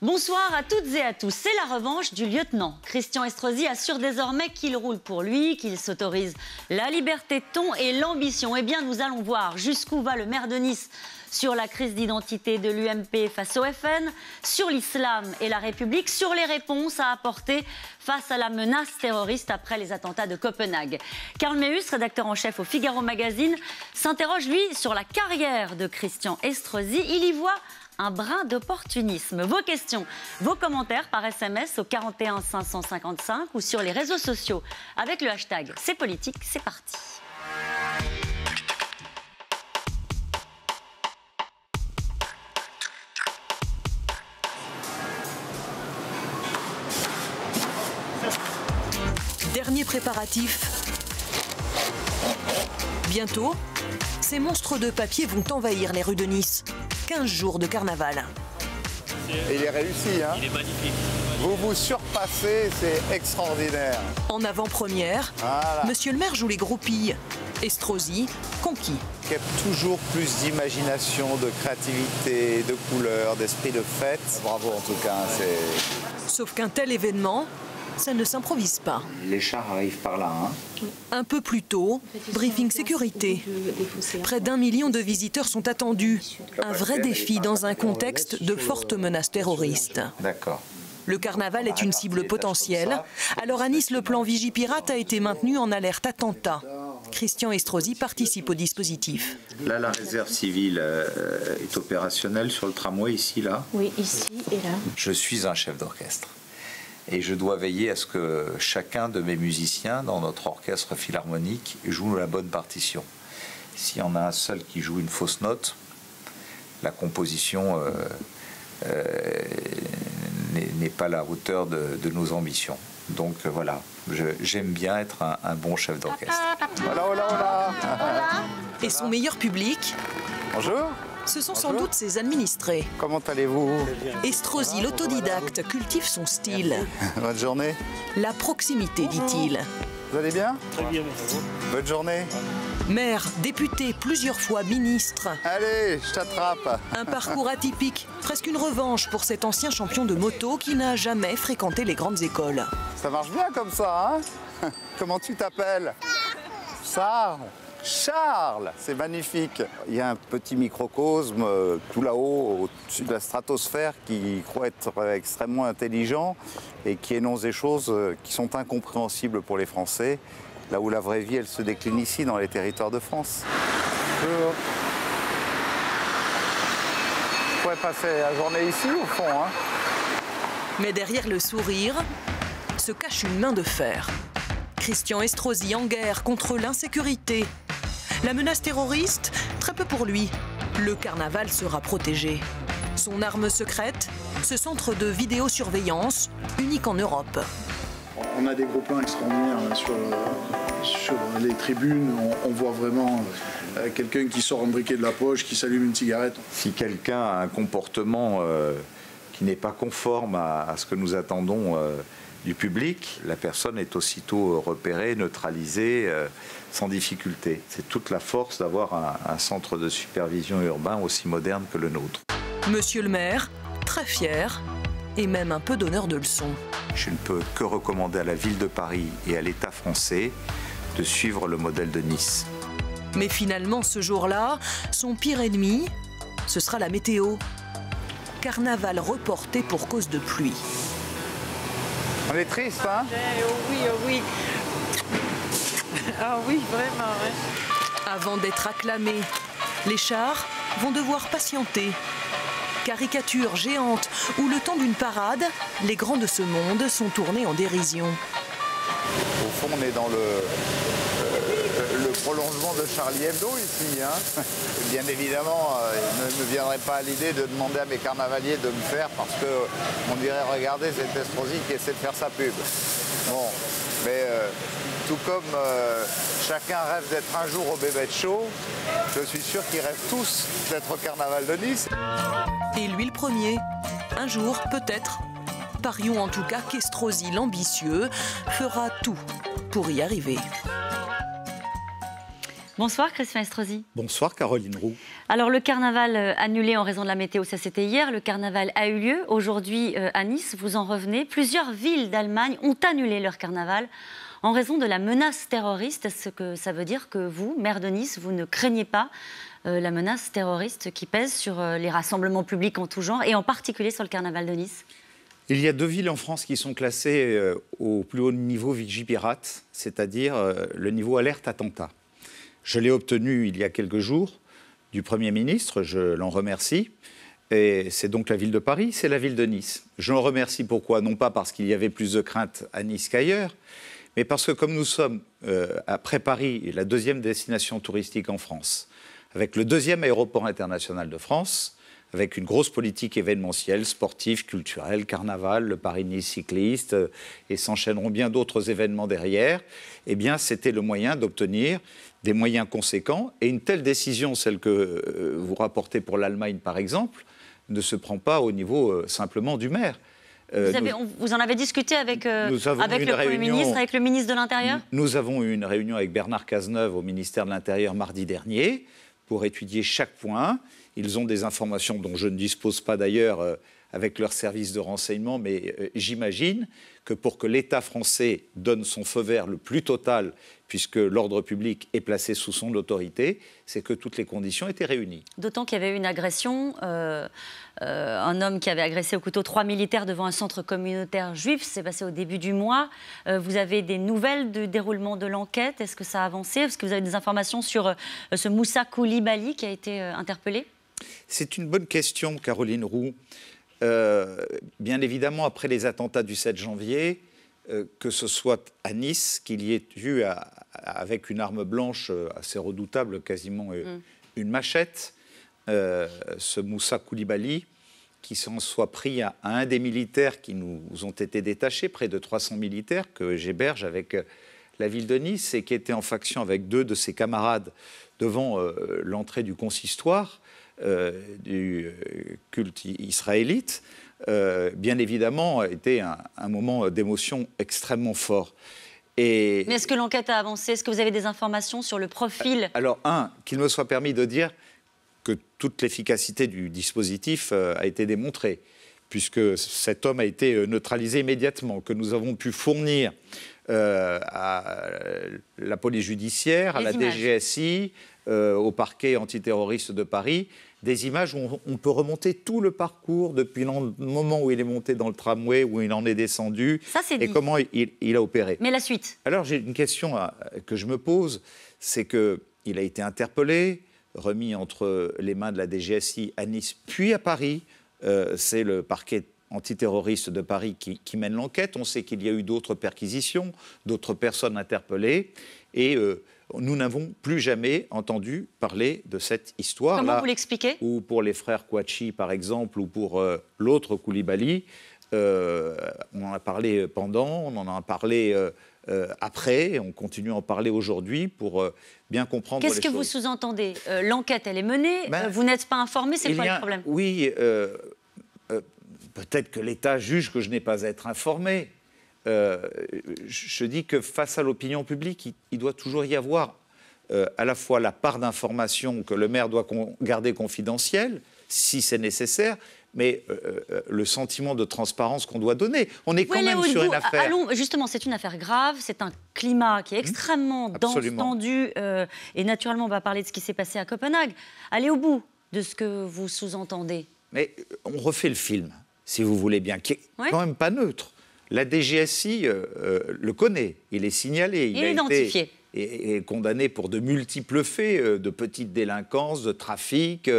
Bonsoir à toutes et à tous. C'est la revanche du lieutenant. Christian Estrosi assure désormais qu'il roule pour lui, qu'il s'autorise la liberté de ton et l'ambition. Eh bien, nous allons voir jusqu'où va le maire de Nice sur la crise d'identité de l'UMP face au FN, sur l'islam et la République, sur les réponses à apporter face à la menace terroriste après les attentats de Copenhague. Karl Meus, rédacteur en chef au Figaro Magazine, s'interroge, lui, sur la carrière de Christian Estrosi. Il y voit un brin d'opportunisme. Vos questions, vos commentaires par SMS au 41 555 ou sur les réseaux sociaux avec le hashtag C'est politique. C'est parti. Dernier préparatif. Bientôt, ces monstres de papier vont envahir les rues de Nice. 15 jours de carnaval. Et il est réussi, hein? Il est magnifique. Vous vous surpassez, c'est extraordinaire. En avant-première, Voilà. Monsieur le maire joue les groupies. Estrosi, conquis. Il y a toujours plus d'imagination, de créativité, de couleurs, d'esprit de fête. Bravo en tout cas. Sauf qu'un tel événement, ça ne s'improvise pas. Les chars arrivent par là, hein. Un peu plus tôt, briefing sécurité. Près d'1 million de visiteurs sont attendus. Un vrai défi dans un contexte de fortes menaces terroristes. D'accord. Le carnaval est une cible potentielle. Alors à Nice, le plan Vigipirate a été maintenu en alerte attentat. Christian Estrosi participe au dispositif. Là, la réserve civile est opérationnelle sur le tramway, ici, là. Oui, ici et là. Je suis un chef d'orchestre. Et je dois veiller à ce que chacun de mes musiciens dans notre orchestre philharmonique joue la bonne partition. S'il y en a un seul qui joue une fausse note, la composition n'est pas à la hauteur de nos ambitions. Donc voilà, j'aime bien être un bon chef d'orchestre. Voilà, voilà, voilà. Et son meilleur public, Bonjour. ce sont sans doute ses administrés. Comment allez-vous? Estrosi, l'autodidacte, cultive son style. Bonne journée. La proximité, dit-il. Vous allez bien? Très bien, merci. Bonne journée. Maire, député, plusieurs fois ministre. Allez, je t'attrape. Un parcours atypique, presque une revanche pour cet ancien champion de moto qui n'a jamais fréquenté les grandes écoles. Ça marche bien comme ça, hein? Comment tu t'appelles? Charles. Charles, c'est magnifique. Il y a un petit microcosme tout là-haut, au-dessus de la stratosphère, qui croit être extrêmement intelligent et qui énonce des choses qui sont incompréhensibles pour les Français, là où la vraie vie, elle se décline ici, dans les territoires de France. Je pourrais passer la journée ici, au fond, hein? Mais derrière le sourire se cache une main de fer. Christian Estrosi en guerre contre l'insécurité. La menace terroriste, très peu pour lui. Le carnaval sera protégé. Son arme secrète, ce centre de vidéosurveillance, unique en Europe. On a des gros plans extraordinaires sur les tribunes. On voit vraiment quelqu'un qui sort un briquet de la poche, qui s'allume une cigarette. Si quelqu'un a un comportement qui n'est pas conforme à ce que nous attendons du public, la personne est aussitôt repérée, neutralisée, sans difficulté. C'est toute la force d'avoir un centre de supervision urbain aussi moderne que le nôtre. Monsieur le maire, très fier, et même un peu donneur de leçons. Je ne peux que recommander à la ville de Paris et à l'État français de suivre le modèle de Nice. Mais finalement, ce jour-là, son pire ennemi, ce sera la météo. Carnaval reporté pour cause de pluie. On est triste, hein? Oui, oui. Ah oui, vraiment, ouais. Avant d'être acclamés, les chars vont devoir patienter. Caricature géante où le temps d'une parade, les grands de ce monde sont tournés en dérision. Au fond, on est dans le prolongement de Charlie Hebdo ici, hein. Bien évidemment, il ne me viendrait pas à l'idée de demander à mes carnavaliers de me faire parce qu'on dirait, regardez, c'est Estrosi qui essaie de faire sa pub. Bon, mais tout comme chacun rêve d'être un jour au Bébête Show, je suis sûr qu'ils rêvent tous d'être au carnaval de Nice. Et lui le premier, un jour peut-être. Parions en tout cas qu'Estrosi l'ambitieux fera tout pour y arriver. Bonsoir Christian Estrosi. Bonsoir Caroline Roux. Alors le carnaval annulé en raison de la météo, ça c'était hier. Le carnaval a eu lieu. Aujourd'hui à Nice, vous en revenez. Plusieurs villes d'Allemagne ont annulé leur carnaval en raison de la menace terroriste. Est-ce que ça veut dire que vous, maire de Nice, vous ne craignez pas la menace terroriste qui pèse sur les rassemblements publics en tout genre et en particulier sur le carnaval de Nice ? Il y a 2 villes en France qui sont classées au plus haut niveau Vigipirate, c'est-à-dire le niveau alerte attentat. Je l'ai obtenu il y a quelques jours du Premier ministre, je l'en remercie. Et c'est donc la ville de Paris, c'est la ville de Nice. Je l'en remercie pourquoi ? Non pas parce qu'il y avait plus de crainte à Nice qu'ailleurs, mais parce que comme nous sommes, après Paris, la 2e destination touristique en France, avec le 2e aéroport international de France, avec une grosse politique événementielle, sportive, culturelle, carnaval, le Paris-Nice cycliste, et s'enchaîneront bien d'autres événements derrière, eh bien, c'était le moyen d'obtenir des moyens conséquents. Et une telle décision, celle que vous rapportez pour l'Allemagne, par exemple, ne se prend pas au niveau simplement du maire. Vous en avez discuté avec le Premier ministre, avec le ministre de l'Intérieur ? Nous avons eu une réunion avec Bernard Cazeneuve au ministère de l'Intérieur mardi dernier pour étudier chaque point. Ils ont des informations dont je ne dispose pas d'ailleurs avec leur service de renseignement, mais j'imagine que pour que l'État français donne son feu vert le plus total, puisque l'ordre public est placé sous son autorité, c'est que toutes les conditions étaient réunies. D'autant qu'il y avait eu une agression, un homme qui avait agressé au couteau 3 militaires devant un centre communautaire juif, c'est passé au début du mois. Vous avez des nouvelles du déroulement de l'enquête ? Est-ce que ça a avancé ? Est-ce que vous avez des informations sur ce Moussa Koulibaly qui a été interpellé ? C'est une bonne question, Caroline Roux. Bien évidemment, après les attentats du 7 janvier, que ce soit à Nice, qu'il y ait eu avec une arme blanche assez redoutable, quasiment une machette, ce Moussa Koulibaly, qui s'en soit pris à un des militaires qui nous ont été détachés, près de 300 militaires que j'héberge avec la ville de Nice, et qui était en faction avec 2 de ses camarades devant l'entrée du consistoire du culte israélite, bien évidemment, était un moment d'émotion extrêmement fort. Mais est-ce que l'enquête a avancé ? Est-ce que vous avez des informations sur le profil ? Alors, qu'il me soit permis de dire que toute l'efficacité du dispositif a été démontrée, puisque cet homme a été neutralisé immédiatement, que nous avons pu fournir à la police judiciaire, à la DGSI, au parquet antiterroriste de Paris, des images où on peut remonter tout le parcours depuis le moment où il est monté dans le tramway, où il en est descendu, et comment il a opéré. Mais la suite ? Alors j'ai une question que je me pose, c'est qu'il a été interpellé, remis entre les mains de la DGSI à Nice, puis à Paris. C'est le parquet antiterroriste de Paris qui mène l'enquête. On sait qu'il y a eu d'autres perquisitions, d'autres personnes interpellées, et nous n'avons plus jamais entendu parler de cette histoire-là. Comment vous l'expliquez ? Ou pour les frères Kouachi, par exemple, ou pour l'autre Koulibaly, on en a parlé pendant, on en a parlé après, on continue à en parler aujourd'hui pour bien comprendre les choses. Qu'est-ce que vous sous-entendez ? L'enquête, elle est menée, vous n'êtes pas informé, c'est quoi le problème ? Oui, peut-être que l'État juge que je n'ai pas à être informé. Je dis que face à l'opinion publique, il doit toujours y avoir à la fois la part d'information que le maire doit garder confidentielle, si c'est nécessaire, mais le sentiment de transparence qu'on doit donner. On est quand même sur une affaire... Justement, c'est une affaire grave, c'est un climat qui est extrêmement dense, tendu, et naturellement, on va parler de ce qui s'est passé à Copenhague. Allez au bout de ce que vous sous-entendez. Mais on refait le film, si vous voulez bien, qui est quand même pas neutre. La DGSI le connaît, il est signalé. Il a identifié. Été condamné pour de multiples faits, de petite délinquance, de trafic,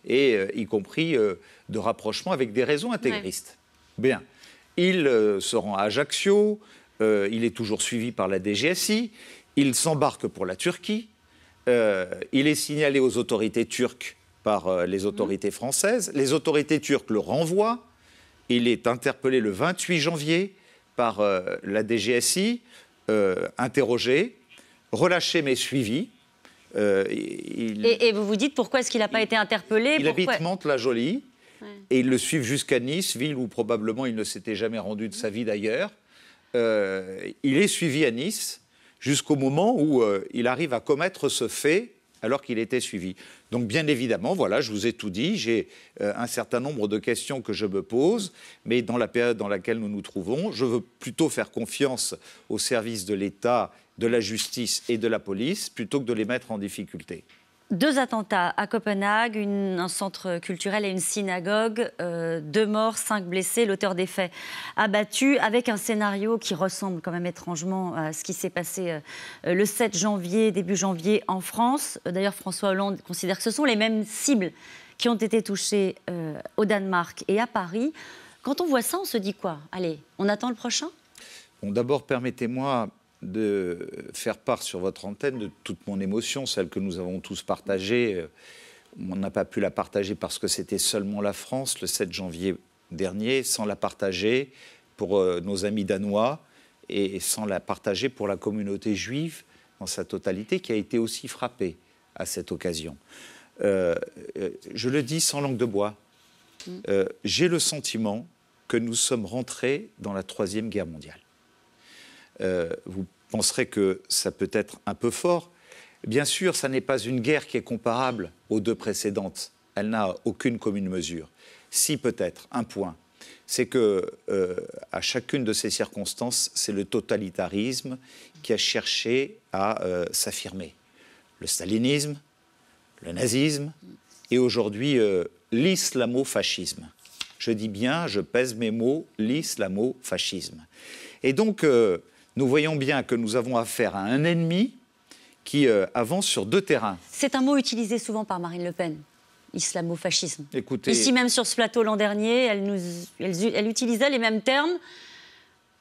y compris de rapprochement avec des réseaux intégristes. Bien. Il se rend à Ajaccio, il est toujours suivi par la DGSI, il s'embarque pour la Turquie, il est signalé aux autorités turques par les autorités françaises, les autorités turques le renvoient. Il est interpellé le 28 janvier par la DGSI, interrogé, relâché mais suivi. Et vous vous dites pourquoi est-ce qu'il n'a pas été interpellé ? Il habite Mantes-la-Jolie et ils le suivent jusqu'à Nice, ville où probablement il ne s'était jamais rendu de sa vie d'ailleurs. Il est suivi à Nice jusqu'au moment où il arrive à commettre ce fait alors qu'il était suivi. Donc bien évidemment, voilà, je vous ai tout dit, j'ai un certain nombre de questions que je me pose, mais dans la période dans laquelle nous nous trouvons, je veux plutôt faire confiance aux services de l'État, de la justice et de la police, plutôt que de les mettre en difficulté. 2 attentats à Copenhague, un centre culturel et une synagogue, 2 morts, 5 blessés, l'auteur des faits abattu, avec un scénario qui ressemble quand même étrangement à ce qui s'est passé le 7 janvier, début janvier en France. D'ailleurs, François Hollande considère que ce sont les mêmes cibles qui ont été touchées au Danemark et à Paris. Quand on voit ça, on se dit quoi? Allez, on attend le prochain? Bon, d'abord, permettez-moi de faire part sur votre antenne de toute mon émotion, celle que nous avons tous partagée. On n'a pas pu la partager parce que c'était seulement la France, le 7 janvier dernier, sans la partager pour nos amis danois et sans la partager pour la communauté juive dans sa totalité, qui a été aussi frappée à cette occasion. Je le dis sans langue de bois, j'ai le sentiment que nous sommes rentrés dans la 3e guerre mondiale. Vous penserez que ça peut être un peu fort. Bien sûr, ça n'est pas une guerre qui est comparable aux 2 précédentes. Elle n'a aucune commune mesure. Si, peut-être, un point, c'est que à chacune de ces circonstances, c'est le totalitarisme qui a cherché à s'affirmer. Le stalinisme, le nazisme et aujourd'hui l'islamo-fascisme. Je dis bien, je pèse mes mots, l'islamo-fascisme. Et donc, nous voyons bien que nous avons affaire à un ennemi qui avance sur 2 terrains. C'est un mot utilisé souvent par Marine Le Pen, islamo-fascisme. Écoutez, ici même sur ce plateau l'an dernier, elle utilisait les mêmes termes.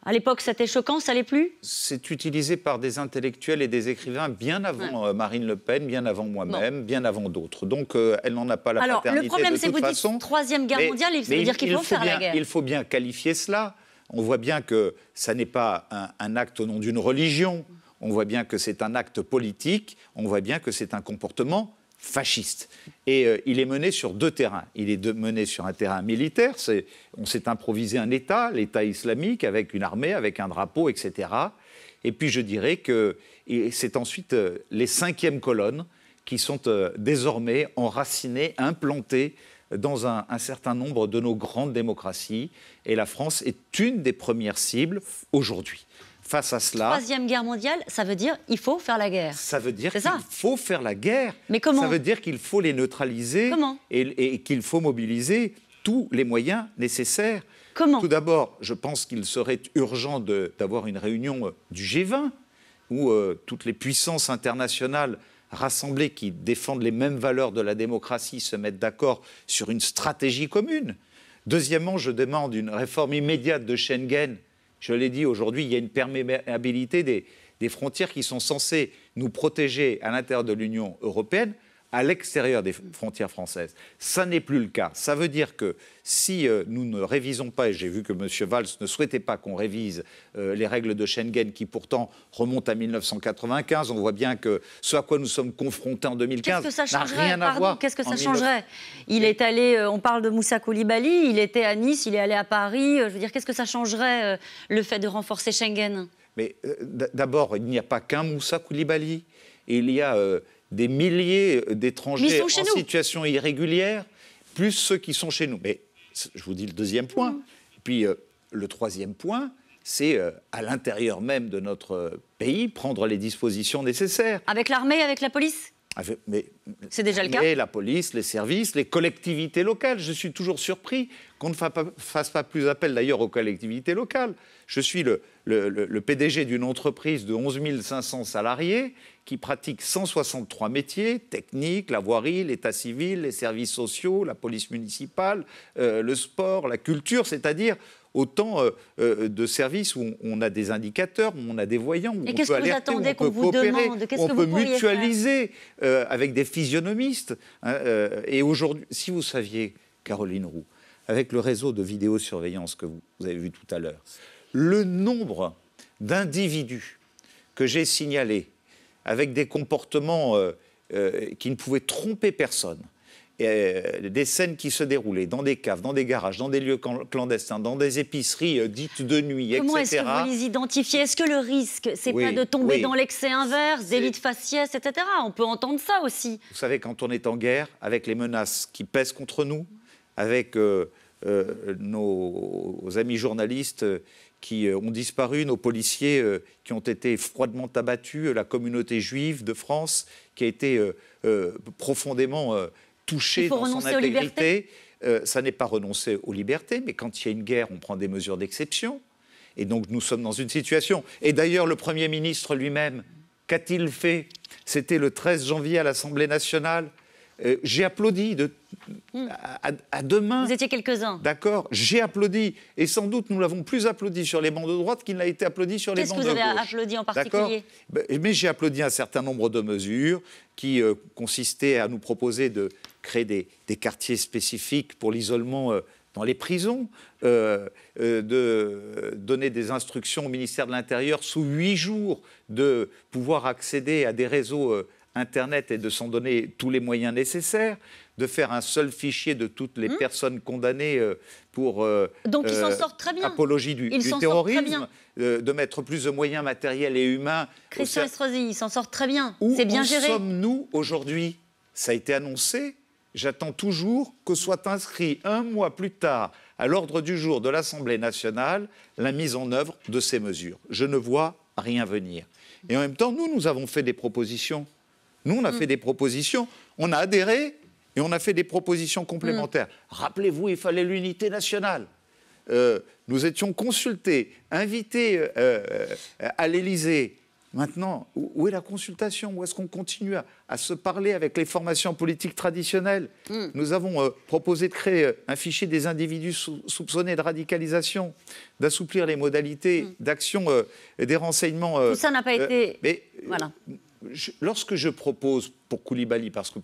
À l'époque, c'était choquant, ça l'est plus? C'est utilisé par des intellectuels et des écrivains bien avant Marine Le Pen, bien avant moi-même, bien avant d'autres. Donc, elle n'en a pas la paternité de toute façon. Alors, le problème, c'est que vous dites 3e guerre mondiale, il veut dire qu'il faut faire la guerre. Il faut bien qualifier cela. On voit bien que ça n'est pas un acte au nom d'une religion, on voit bien que c'est un acte politique, on voit bien que c'est un comportement fasciste. Et il est mené sur 2 terrains. Il est mené sur un terrain militaire, on s'est improvisé un État, l'État islamique, avec une armée, avec un drapeau, etc. Et puis je dirais que c'est ensuite les 5e colonnes qui sont désormais enracinées, implantées dans un certain nombre de nos grandes démocraties. Et la France est une des premières cibles aujourd'hui. Face à cela... 3e guerre mondiale, ça veut dire qu'il faut faire la guerre. Ça veut dire qu'il faut faire la guerre. Mais comment? Ça veut dire qu'il faut les neutraliser. Comment? Et qu'il faut mobiliser tous les moyens nécessaires. Comment? Tout d'abord, je pense qu'il serait urgent d'avoir une réunion du G20 où toutes les puissances internationales rassemblés qui défendent les mêmes valeurs de la démocratie se mettent d'accord sur une stratégie commune. Deuxièmement, je demande une réforme immédiate de Schengen. Je l'ai dit, aujourd'hui, il y a une perméabilité des frontières qui sont censées nous protéger à l'intérieur de l'Union européenne, à l'extérieur des frontières françaises. Ça n'est plus le cas. Ça veut dire que si nous ne révisons pas, et j'ai vu que M. Valls ne souhaitait pas qu'on révise les règles de Schengen qui pourtant remontent à 1995, on voit bien que ce à quoi nous sommes confrontés en 2015 n'a rien à voir. Qu'est-ce que ça changerait? Il est allé, on parle de Moussa Koulibaly, il était à Nice, il est allé à Paris. Je veux dire, qu'est-ce que ça changerait le fait de renforcer Schengen? Mais d'abord, il n'y a pas qu'un Moussa Koulibaly. Il y a des milliers d'étrangers en situation irrégulière, plus ceux qui sont chez nous. Mais je vous dis le 2e point. Et puis le 3e point, c'est à l'intérieur même de notre pays, prendre les dispositions nécessaires. Avec l'armée, avec la police? C'est déjà le cas. La police, les services, les collectivités locales. Je suis toujours surpris qu'on ne fasse pas plus appel d'ailleurs aux collectivités locales. Je suis le PDG d'une entreprise de 11 500 salariés qui pratique 163 métiers, techniques, la voirie, l'état civil, les services sociaux, la police municipale, le sport, la culture, c'est-à-dire autant de services où on a des indicateurs, où on a des voyants, où on peut alerter, où on peut coopérer, où on peut mutualiser avec des physionomistes. Et aujourd'hui, si vous saviez, Caroline Roux, avec le réseau de vidéosurveillance que vous avez vu tout à l'heure, le nombre d'individus que j'ai signalés avec des comportements qui ne pouvaient tromper personne, des scènes qui se déroulaient dans des caves, dans des garages, dans des lieux clandestins, dans des épiceries dites de nuit, etc. Comment est-ce que vous les identifiez? Est-ce que le risque, c'est pas de tomber dans l'excès inverse, délit de faciès, etc. On peut entendre ça aussi. Vous savez, quand on est en guerre, avec les menaces qui pèsent contre nous, avec nos amis journalistes qui ont disparu, nos policiers qui ont été froidement abattus, la communauté juive de France qui a été profondément touchée dans son intégrité. Ça n'est pas renoncer aux libertés, mais quand il y a une guerre, on prend des mesures d'exception. Et donc nous sommes dans une situation. Et d'ailleurs, le Premier ministre lui-même, qu'a-t-il fait? C'était le 13 janvier à l'Assemblée nationale. J'ai applaudi à deux mains. Vous étiez quelques-uns. D'accord, j'ai applaudi. Et sans doute, nous l'avons plus applaudi sur les bancs de droite qu'il n'a été applaudi sur les bancs de gauche. Qu'est-ce que vous avez applaudi en particulier? Mais j'ai applaudi un certain nombre de mesures qui consistaient à nous proposer de créer des quartiers spécifiques pour l'isolement dans les prisons, de donner des instructions au ministère de l'Intérieur sous 8 jours de pouvoir accéder à des réseaux Internet et de s'en donner tous les moyens nécessaires, de faire un seul fichier de toutes les personnes condamnées pour donc ils s'en sortent très bien. Apologie du terrorisme, de mettre plus de moyens matériels et humains. Christian Estrosi, ils s'en sortent très bien. C'est bien géré. Où sommes-nous aujourd'hui? Ça a été annoncé. J'attends toujours que soit inscrit 1 mois plus tard à l'ordre du jour de l'Assemblée nationale la mise en œuvre de ces mesures. Je ne vois rien venir. Et en même temps, nous avons fait des propositions. Nous, on a fait des propositions, on a adhéré et on a fait des propositions complémentaires. Rappelez-vous, il fallait l'unité nationale. Nous étions consultés, invités à l'Élysée. Maintenant, où est la consultation? Où est-ce qu'on continue à se parler avec les formations politiques traditionnelles? Nous avons proposé de créer un fichier des individus soupçonnés de radicalisation, d'assouplir les modalités d'action des renseignements. Tout ça n'a pas été... voilà. Lorsque je propose pour Koulibaly, parce que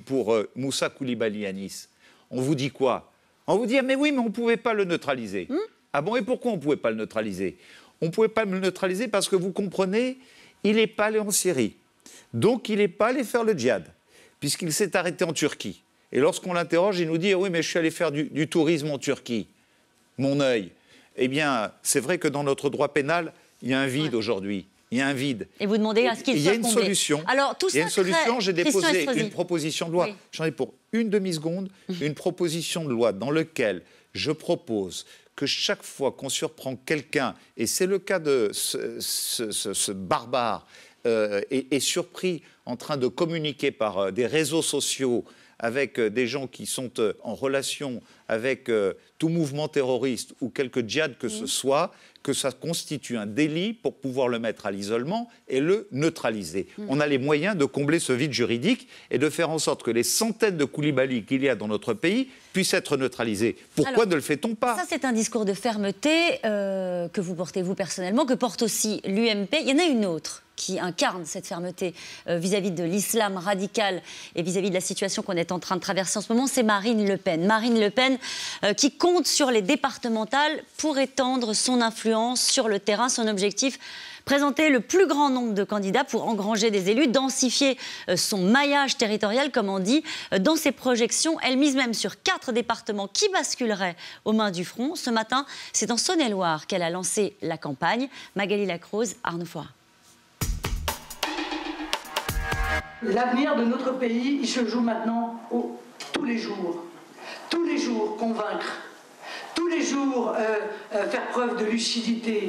pour Moussa Koulibaly à Nice, on vous dit quoi? On vous dit mais oui, mais on ne pouvait pas le neutraliser. Ah bon, et pourquoi on ne pouvait pas le neutraliser? On ne pouvait pas le neutraliser parce que vous comprenez, il n'est pas allé en Syrie. Donc il n'est pas allé faire le djihad, puisqu'il s'est arrêté en Turquie. Et lorsqu'on l'interroge, il nous dit oui, mais je suis allé faire du tourisme en Turquie. Mon œil. Eh bien, c'est vrai que dans notre droit pénal, il y a un vide aujourd'hui. Il y a un vide. Et vous demandez à ce qu'il soit comblé. Il y a une solution. Alors, tout ça, il y a une solution. J'ai déposé une proposition de loi. Oui. J'en ai pour une demi-seconde. Une proposition de loi dans laquelle je propose que chaque fois qu'on surprend quelqu'un, et c'est le cas de ce barbare, est surpris en train de communiquer par des réseaux sociaux avec des gens qui sont en relation avec tout mouvement terroriste ou quelque djihad que ce soit, que ça constitue un délit pour pouvoir le mettre à l'isolement et le neutraliser. On a les moyens de combler ce vide juridique et de faire en sorte que les centaines de Koulibaly qu'il y a dans notre pays puissent être neutralisés. Pourquoi ne le fait-on pas? Ça, c'est un discours de fermeté que vous portez vous personnellement, que porte aussi l'UMP. Il y en a une autre qui incarne cette fermeté vis-à-vis de l'islam radical et vis-à-vis de la situation qu'on est en train de traverser en ce moment, c'est Marine Le Pen. Marine Le Pen qui compte sur les départementales pour étendre son influence sur le terrain. Son objectif, présenter le plus grand nombre de candidats pour engranger des élus, densifier son maillage territorial, comme on dit. Dans ses projections, elle mise même sur 4 départements qui basculeraient aux mains du front. Ce matin, c'est en Saône-et-Loire qu'elle a lancé la campagne. Magali Lacrose, Arnaud Foira. L'avenir de notre pays, il se joue maintenant tous les jours. Tous les jours, convaincre. Tous les jours, faire preuve de lucidité.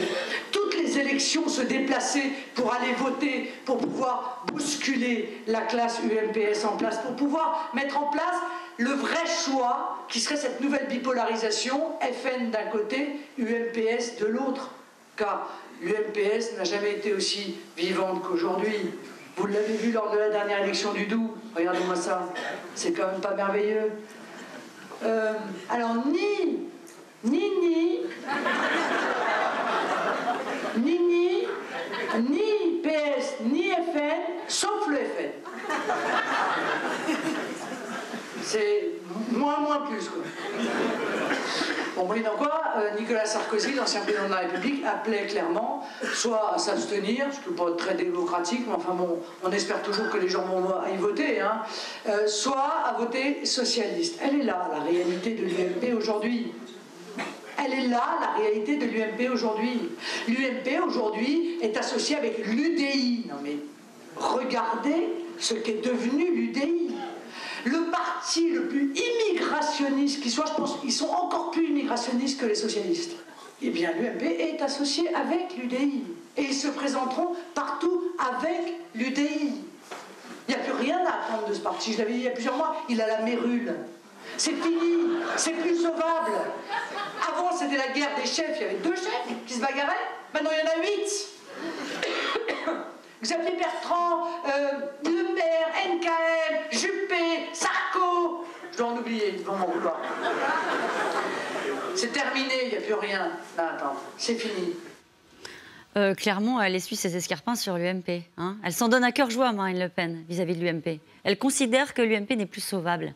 Toutes les élections, se déplacer pour aller voter, pour pouvoir bousculer la classe UMPS en place, pour pouvoir mettre en place le vrai choix qui serait cette nouvelle bipolarisation, FN d'un côté, UMPS de l'autre. Car l'UMPS n'a jamais été aussi vivante qu'aujourd'hui. Vous l'avez vu lors de la dernière élection du Doubs. Regardez-moi ça. C'est quand même pas merveilleux. Alors, ni PS, ni FN, sauf le FN. C'est moins plus, quoi. Bon, moyennant quoi, Nicolas Sarkozy, l'ancien président de la République, appelait clairement soit à s'abstenir, ce qui n'est pas très démocratique, mais enfin bon, on espère toujours que les gens vont y voter, hein, soit à voter socialiste. Elle est là, la réalité de l'UMP aujourd'hui. Elle est là, la réalité de l'UMP aujourd'hui. L'UMP aujourd'hui est associée avec l'UDI. Non mais, regardez ce qu'est devenu l'UDI. Le parti le plus immigrationniste qui soit, je pense qu'ils sont encore plus immigrationnistes que les socialistes. Eh bien, l'UMP est associé avec l'UDI. Et ils se présenteront partout avec l'UDI. Il n'y a plus rien à attendre de ce parti. Je l'avais dit il y a plusieurs mois, il a la mérule. C'est fini, c'est plus sauvable. Avant, c'était la guerre des chefs, il y avait 2 chefs qui se bagarraient. Maintenant, il y en a 8. Xavier Bertrand, Le Maire, NKM, Juppé, Sarko. Je dois en oublier, ils vont m'en vouloir. C'est terminé, il n'y a plus rien à attendre. C'est fini. Clairement, elle essuie ses escarpins sur l'UMP. Hein. Elle s'en donne à cœur joie, Marine Le Pen, vis-à-vis de l'UMP. Elle considère que l'UMP n'est plus sauvable.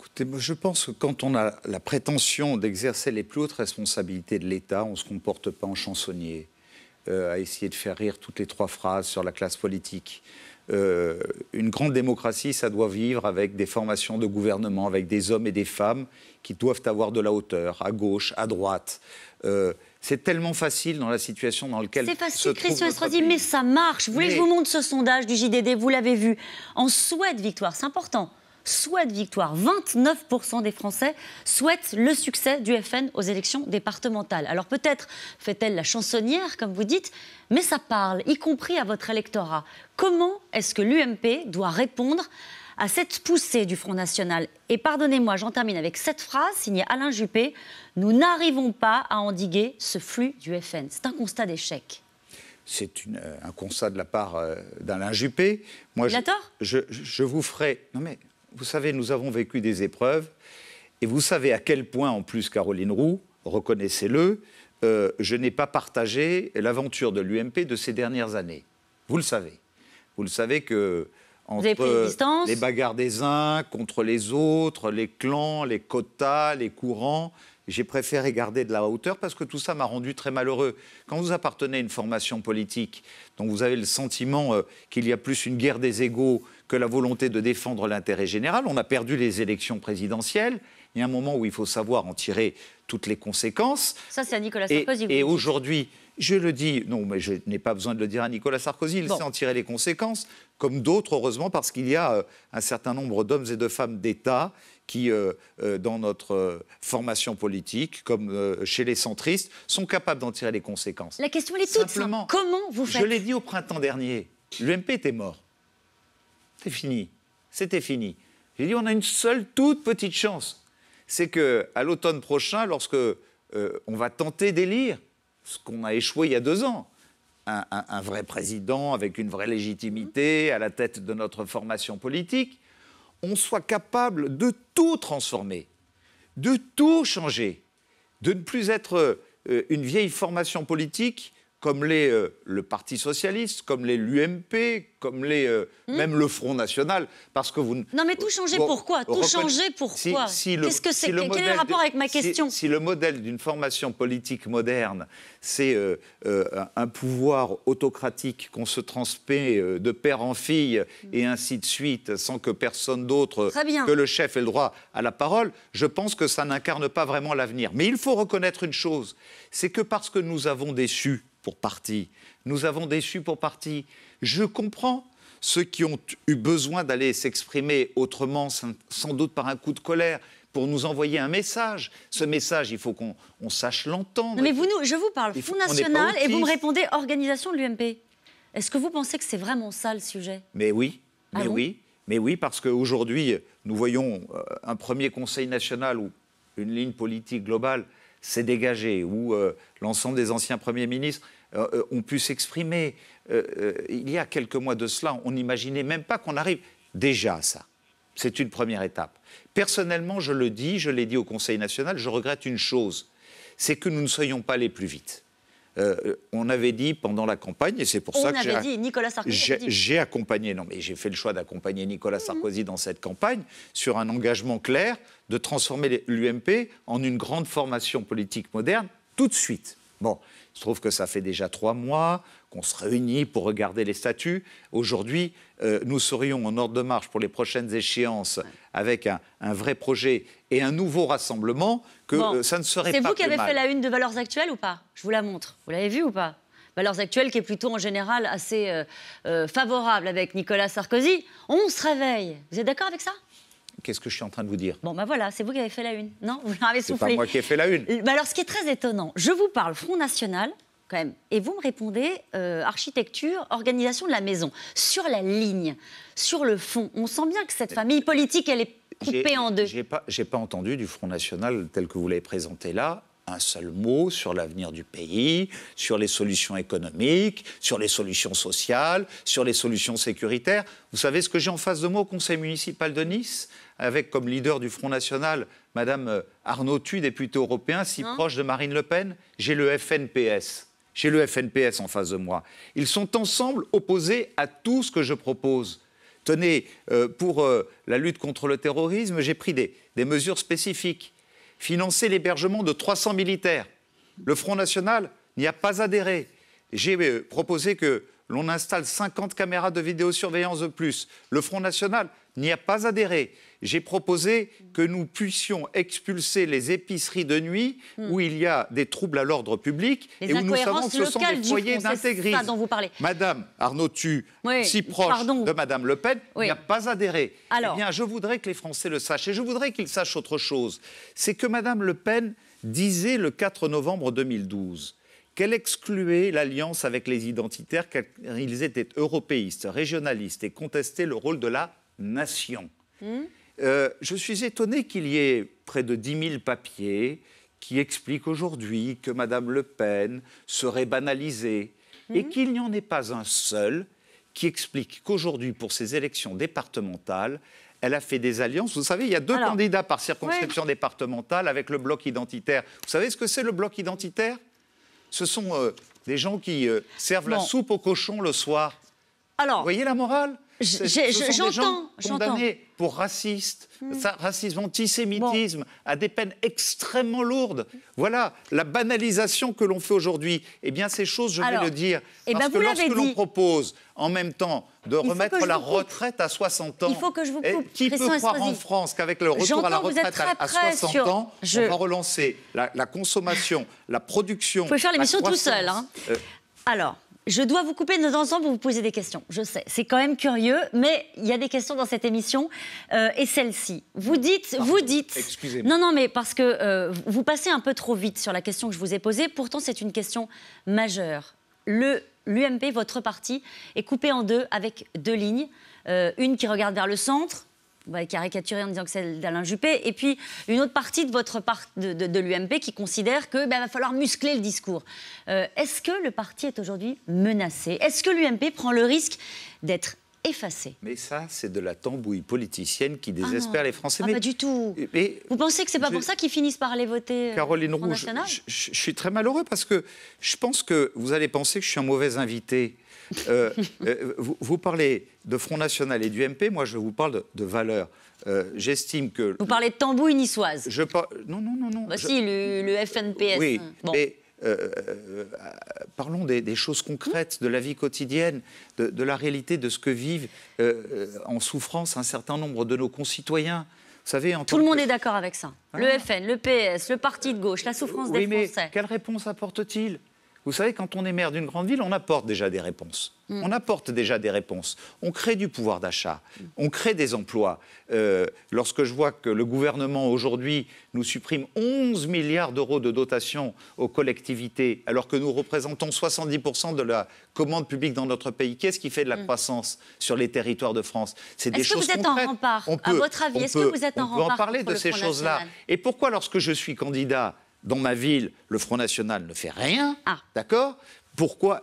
Écoutez, je pense que quand on a la prétention d'exercer les plus hautes responsabilités de l'État, on ne se comporte pas en chansonnier, à essayer de faire rire toutes les 3 phrases sur la classe politique. Une grande démocratie, ça doit vivre avec des formations de gouvernement, avec des hommes et des femmes qui doivent avoir de la hauteur, à gauche, à droite. C'est tellement facile dans la situation dans laquelle c'est facile, Christian Estrosi, mais ça marche. Vous voulez que je vous montre ce sondage du JDD, vous l'avez vu. En souhaite victoire, c'est important. Souhaite victoire. 29% des Français souhaitent le succès du FN aux élections départementales. Alors peut-être fait-elle la chansonnière, comme vous dites, mais ça parle, y compris à votre électorat. Comment est-ce que l'UMP doit répondre à cette poussée du Front National? Et pardonnez-moi, j'en termine avec cette phrase signée Alain Juppé. Nous n'arrivons pas à endiguer ce flux du FN. C'est un constat d'échec. C'est un constat de la part d'Alain Juppé. Moi, il a tort ? Je vous ferai... Non mais... Vous savez, nous avons vécu des épreuves, et vous savez à quel point, en plus, Caroline Roux, reconnaissez-le, je n'ai pas partagé l'aventure de l'UMP de ces dernières années. Vous le savez. Vous le savez que entre les bagarres des uns contre les autres, les clans, les quotas, les courants, j'ai préféré garder de la hauteur parce que tout ça m'a rendu très malheureux. Quand vous appartenez à une formation politique dont vous avez le sentiment qu'il y a plus une guerre des égos que la volonté de défendre l'intérêt général, on a perdu les élections présidentielles. Il y a un moment où il faut savoir en tirer toutes les conséquences. Ça, c'est à Nicolas Sarkozy. Et aujourd'hui, je le dis, non, mais je n'ai pas besoin de le dire à Nicolas Sarkozy, il sait en tirer les conséquences, comme d'autres, heureusement, parce qu'il y a un certain nombre d'hommes et de femmes d'État qui, dans notre formation politique, comme chez les centristes, sont capables d'en tirer les conséquences. La question, elle est toute simple. Comment vous faites ? Je l'ai dit au printemps dernier, l'UMP était mort. C'est fini. C'était fini. J'ai dit, on a une seule toute petite chance. C'est qu'à l'automne prochain, lorsque on va tenter d'élire ce qu'on a échoué il y a 2 ans, un vrai président avec une vraie légitimité à la tête de notre formation politique, on soit capable de tout transformer, de tout changer, de ne plus être une vieille formation politique comme l'est le Parti socialiste, comme l'est l'UMP, comme l'est même le Front National, parce que vous... Non mais tout changer pourquoi ? Tout changer pourquoi ? Qu'est-ce que c'est ? Quel est le rapport avec ma question ? Si le modèle d'une formation politique moderne, c'est un pouvoir autocratique qu'on se transmet de père en fille et ainsi de suite, sans que personne d'autre que le chef ait le droit à la parole, je pense que ça n'incarne pas vraiment l'avenir. Mais il faut reconnaître une chose, c'est que parce que nous avons déçu pour partie. Nous avons déçu pour partie. Je comprends ceux qui ont eu besoin d'aller s'exprimer autrement, sans doute par un coup de colère, pour nous envoyer un message. Ce message, il faut qu'on sache l'entendre. Mais je vous parle Front National et vous me répondez organisation de l'UMP. Est-ce que vous pensez que c'est vraiment ça le sujet ? Mais oui, mais oui, parce qu'aujourd'hui, nous voyons un premier Conseil national où une ligne politique globale s'est dégagée, où l'ensemble des anciens premiers ministres ont pu s'exprimer. Il y a quelques mois de cela, on n'imaginait même pas qu'on arrive déjà à ça. C'est une première étape. Personnellement, je l'ai dit au Conseil national, je regrette une chose, c'est que nous ne soyons pas allés plus vite. On avait dit pendant la campagne, et c'est pour ça que Nicolas Sarkozy avait dit. J'ai accompagné, non mais j'ai fait le choix d'accompagner Nicolas Sarkozy dans cette campagne sur un engagement clair de transformer l'UMP en une grande formation politique moderne tout de suite. Bon, il se trouve que ça fait déjà 3 mois qu'on se réunit pour regarder les statuts. Aujourd'hui, nous serions en ordre de marche pour les prochaines échéances avec un vrai projet et un nouveau rassemblement, ça ne serait pas plus mal. C'est vous qui avez fait la une de Valeurs Actuelles ou pas? Je vous la montre. Vous l'avez vue ou pas? Valeurs Actuelles qui est plutôt en général assez favorable avec Nicolas Sarkozy. On se réveille. Vous êtes d'accord avec ça? Qu'est-ce que je suis en train de vous dire? Bon, ben voilà, c'est vous qui avez fait la une. Non, vous l'avez soufflé. C'est pas moi qui ai fait la une. Alors, ce qui est très étonnant, je vous parle Front National, quand même, et vous me répondez architecture, organisation de la maison. Sur la ligne, sur le fond, on sent bien que cette famille politique, elle est coupée en deux. J'ai pas entendu du Front National, tel que vous l'avez présenté là, un seul mot sur l'avenir du pays, sur les solutions économiques, sur les solutions sociales, sur les solutions sécuritaires. Vous savez ce que j'ai en face de moi au Conseil municipal de Nice, avec comme leader du Front National, Madame Arnautu, députée européen, si proche de Marine Le Pen. J'ai le FNPS. J'ai le FNPS en face de moi. Ils sont ensemble opposés à tout ce que je propose. Tenez, pour la lutte contre le terrorisme, j'ai pris des mesures spécifiques. Financer l'hébergement de 300 militaires. Le Front National n'y a pas adhéré. J'ai proposé que l'on installe 50 caméras de vidéosurveillance de plus. Le Front National n'y a pas adhéré. J'ai proposé que nous puissions expulser les épiceries de nuit où il y a des troubles à l'ordre public et où nous savons que ce sont des foyers d'intégrisme. C'est ça dont vous parlez. Madame Arnautu, si proche de Madame Le Pen, n'y a pas adhéré. Alors, eh bien, je voudrais que les Français le sachent et je voudrais qu'ils sachent autre chose. C'est que Madame Le Pen disait le 4 novembre 2012 qu'elle excluait l'alliance avec les identitaires car ils étaient européistes, régionalistes et contestaient le rôle de la nation. Je suis étonné qu'il y ait près de 10 000 papiers qui expliquent aujourd'hui que Mme Le Pen serait banalisée et qu'il n'y en ait pas un seul qui explique qu'aujourd'hui, pour ces élections départementales, elle a fait des alliances. Vous savez, il y a 2 candidats par circonscription départementale avec le bloc identitaire. Vous savez ce que c'est le bloc identitaire? Ce sont des gens qui servent la soupe aux cochons le soir. Alors, vous voyez la morale? J'entends. Condamnés pour racisme, antisémitisme, à des peines extrêmement lourdes. Voilà, la banalisation que l'on fait aujourd'hui. Eh bien, ces choses, je vais le dire. Parce que lorsque l'on propose, en même temps, de remettre la retraite à 60 ans... Il faut que je vous coupe. Qui peut croire en France qu'avec le retour à la retraite à 60 ans, on va relancer la consommation, la production... Vous pouvez faire l'émission tout seul. Hein. Alors... Je dois vous couper de temps en temps pour vous poser des questions. Je sais, c'est quand même curieux, mais il y a des questions dans cette émission. Et celle-ci, vous dites... Excusez-moi. Non, mais parce que vous passez un peu trop vite sur la question que je vous ai posée. Pourtant, c'est une question majeure. L'UMP, votre parti, est coupé en 2 avec 2 lignes. Une qui regarde vers le centre, on va caricaturer en disant que c'est celle d'Alain Juppé, et puis une autre partie de votre de l'UMP qui considère qu'il va falloir muscler le discours. Est-ce que le parti est aujourd'hui menacé? Est-ce que l'UMP prend le risque d'être effacé? Mais ça, c'est de la tambouille politicienne qui désespère les Français. Pas du tout. Mais vous pensez que c'est pas pour ça qu'ils finissent par aller voter Caroline Roux, je suis très malheureux parce que je pense que vous allez penser que je suis un mauvais invité. Vous parlez de Front National et du MP, moi je vous parle de valeurs. J'estime que... Vous parlez de tambouille niçoise. Non. Bah si, le FNPS. Oui, mais parlons des choses concrètes, de la vie quotidienne, de la réalité de ce que vivent en souffrance un certain nombre de nos concitoyens. Vous savez, tout le monde est d'accord avec ça. Le FN, le PS, le parti de gauche, la souffrance des Français. Mais quelle réponse apporte-t-il ? Vous savez, quand on est maire d'une grande ville, on apporte déjà des réponses. On apporte déjà des réponses. On crée du pouvoir d'achat. On crée des emplois. Lorsque je vois que le gouvernement, aujourd'hui, nous supprime 11 milliards d'euros de dotation aux collectivités, alors que nous représentons 70% de la commande publique dans notre pays, qu'est-ce qui fait de la croissance sur les territoires de France? C'est des choses concrètes. Est-ce que vous êtes en rempart? À votre avis, est-ce que vous êtes en rempart? On peut en parler de ces choses-là. Et pourquoi, lorsque je suis candidat dans ma ville, le Front National ne fait rien, d'accord? Pourquoi,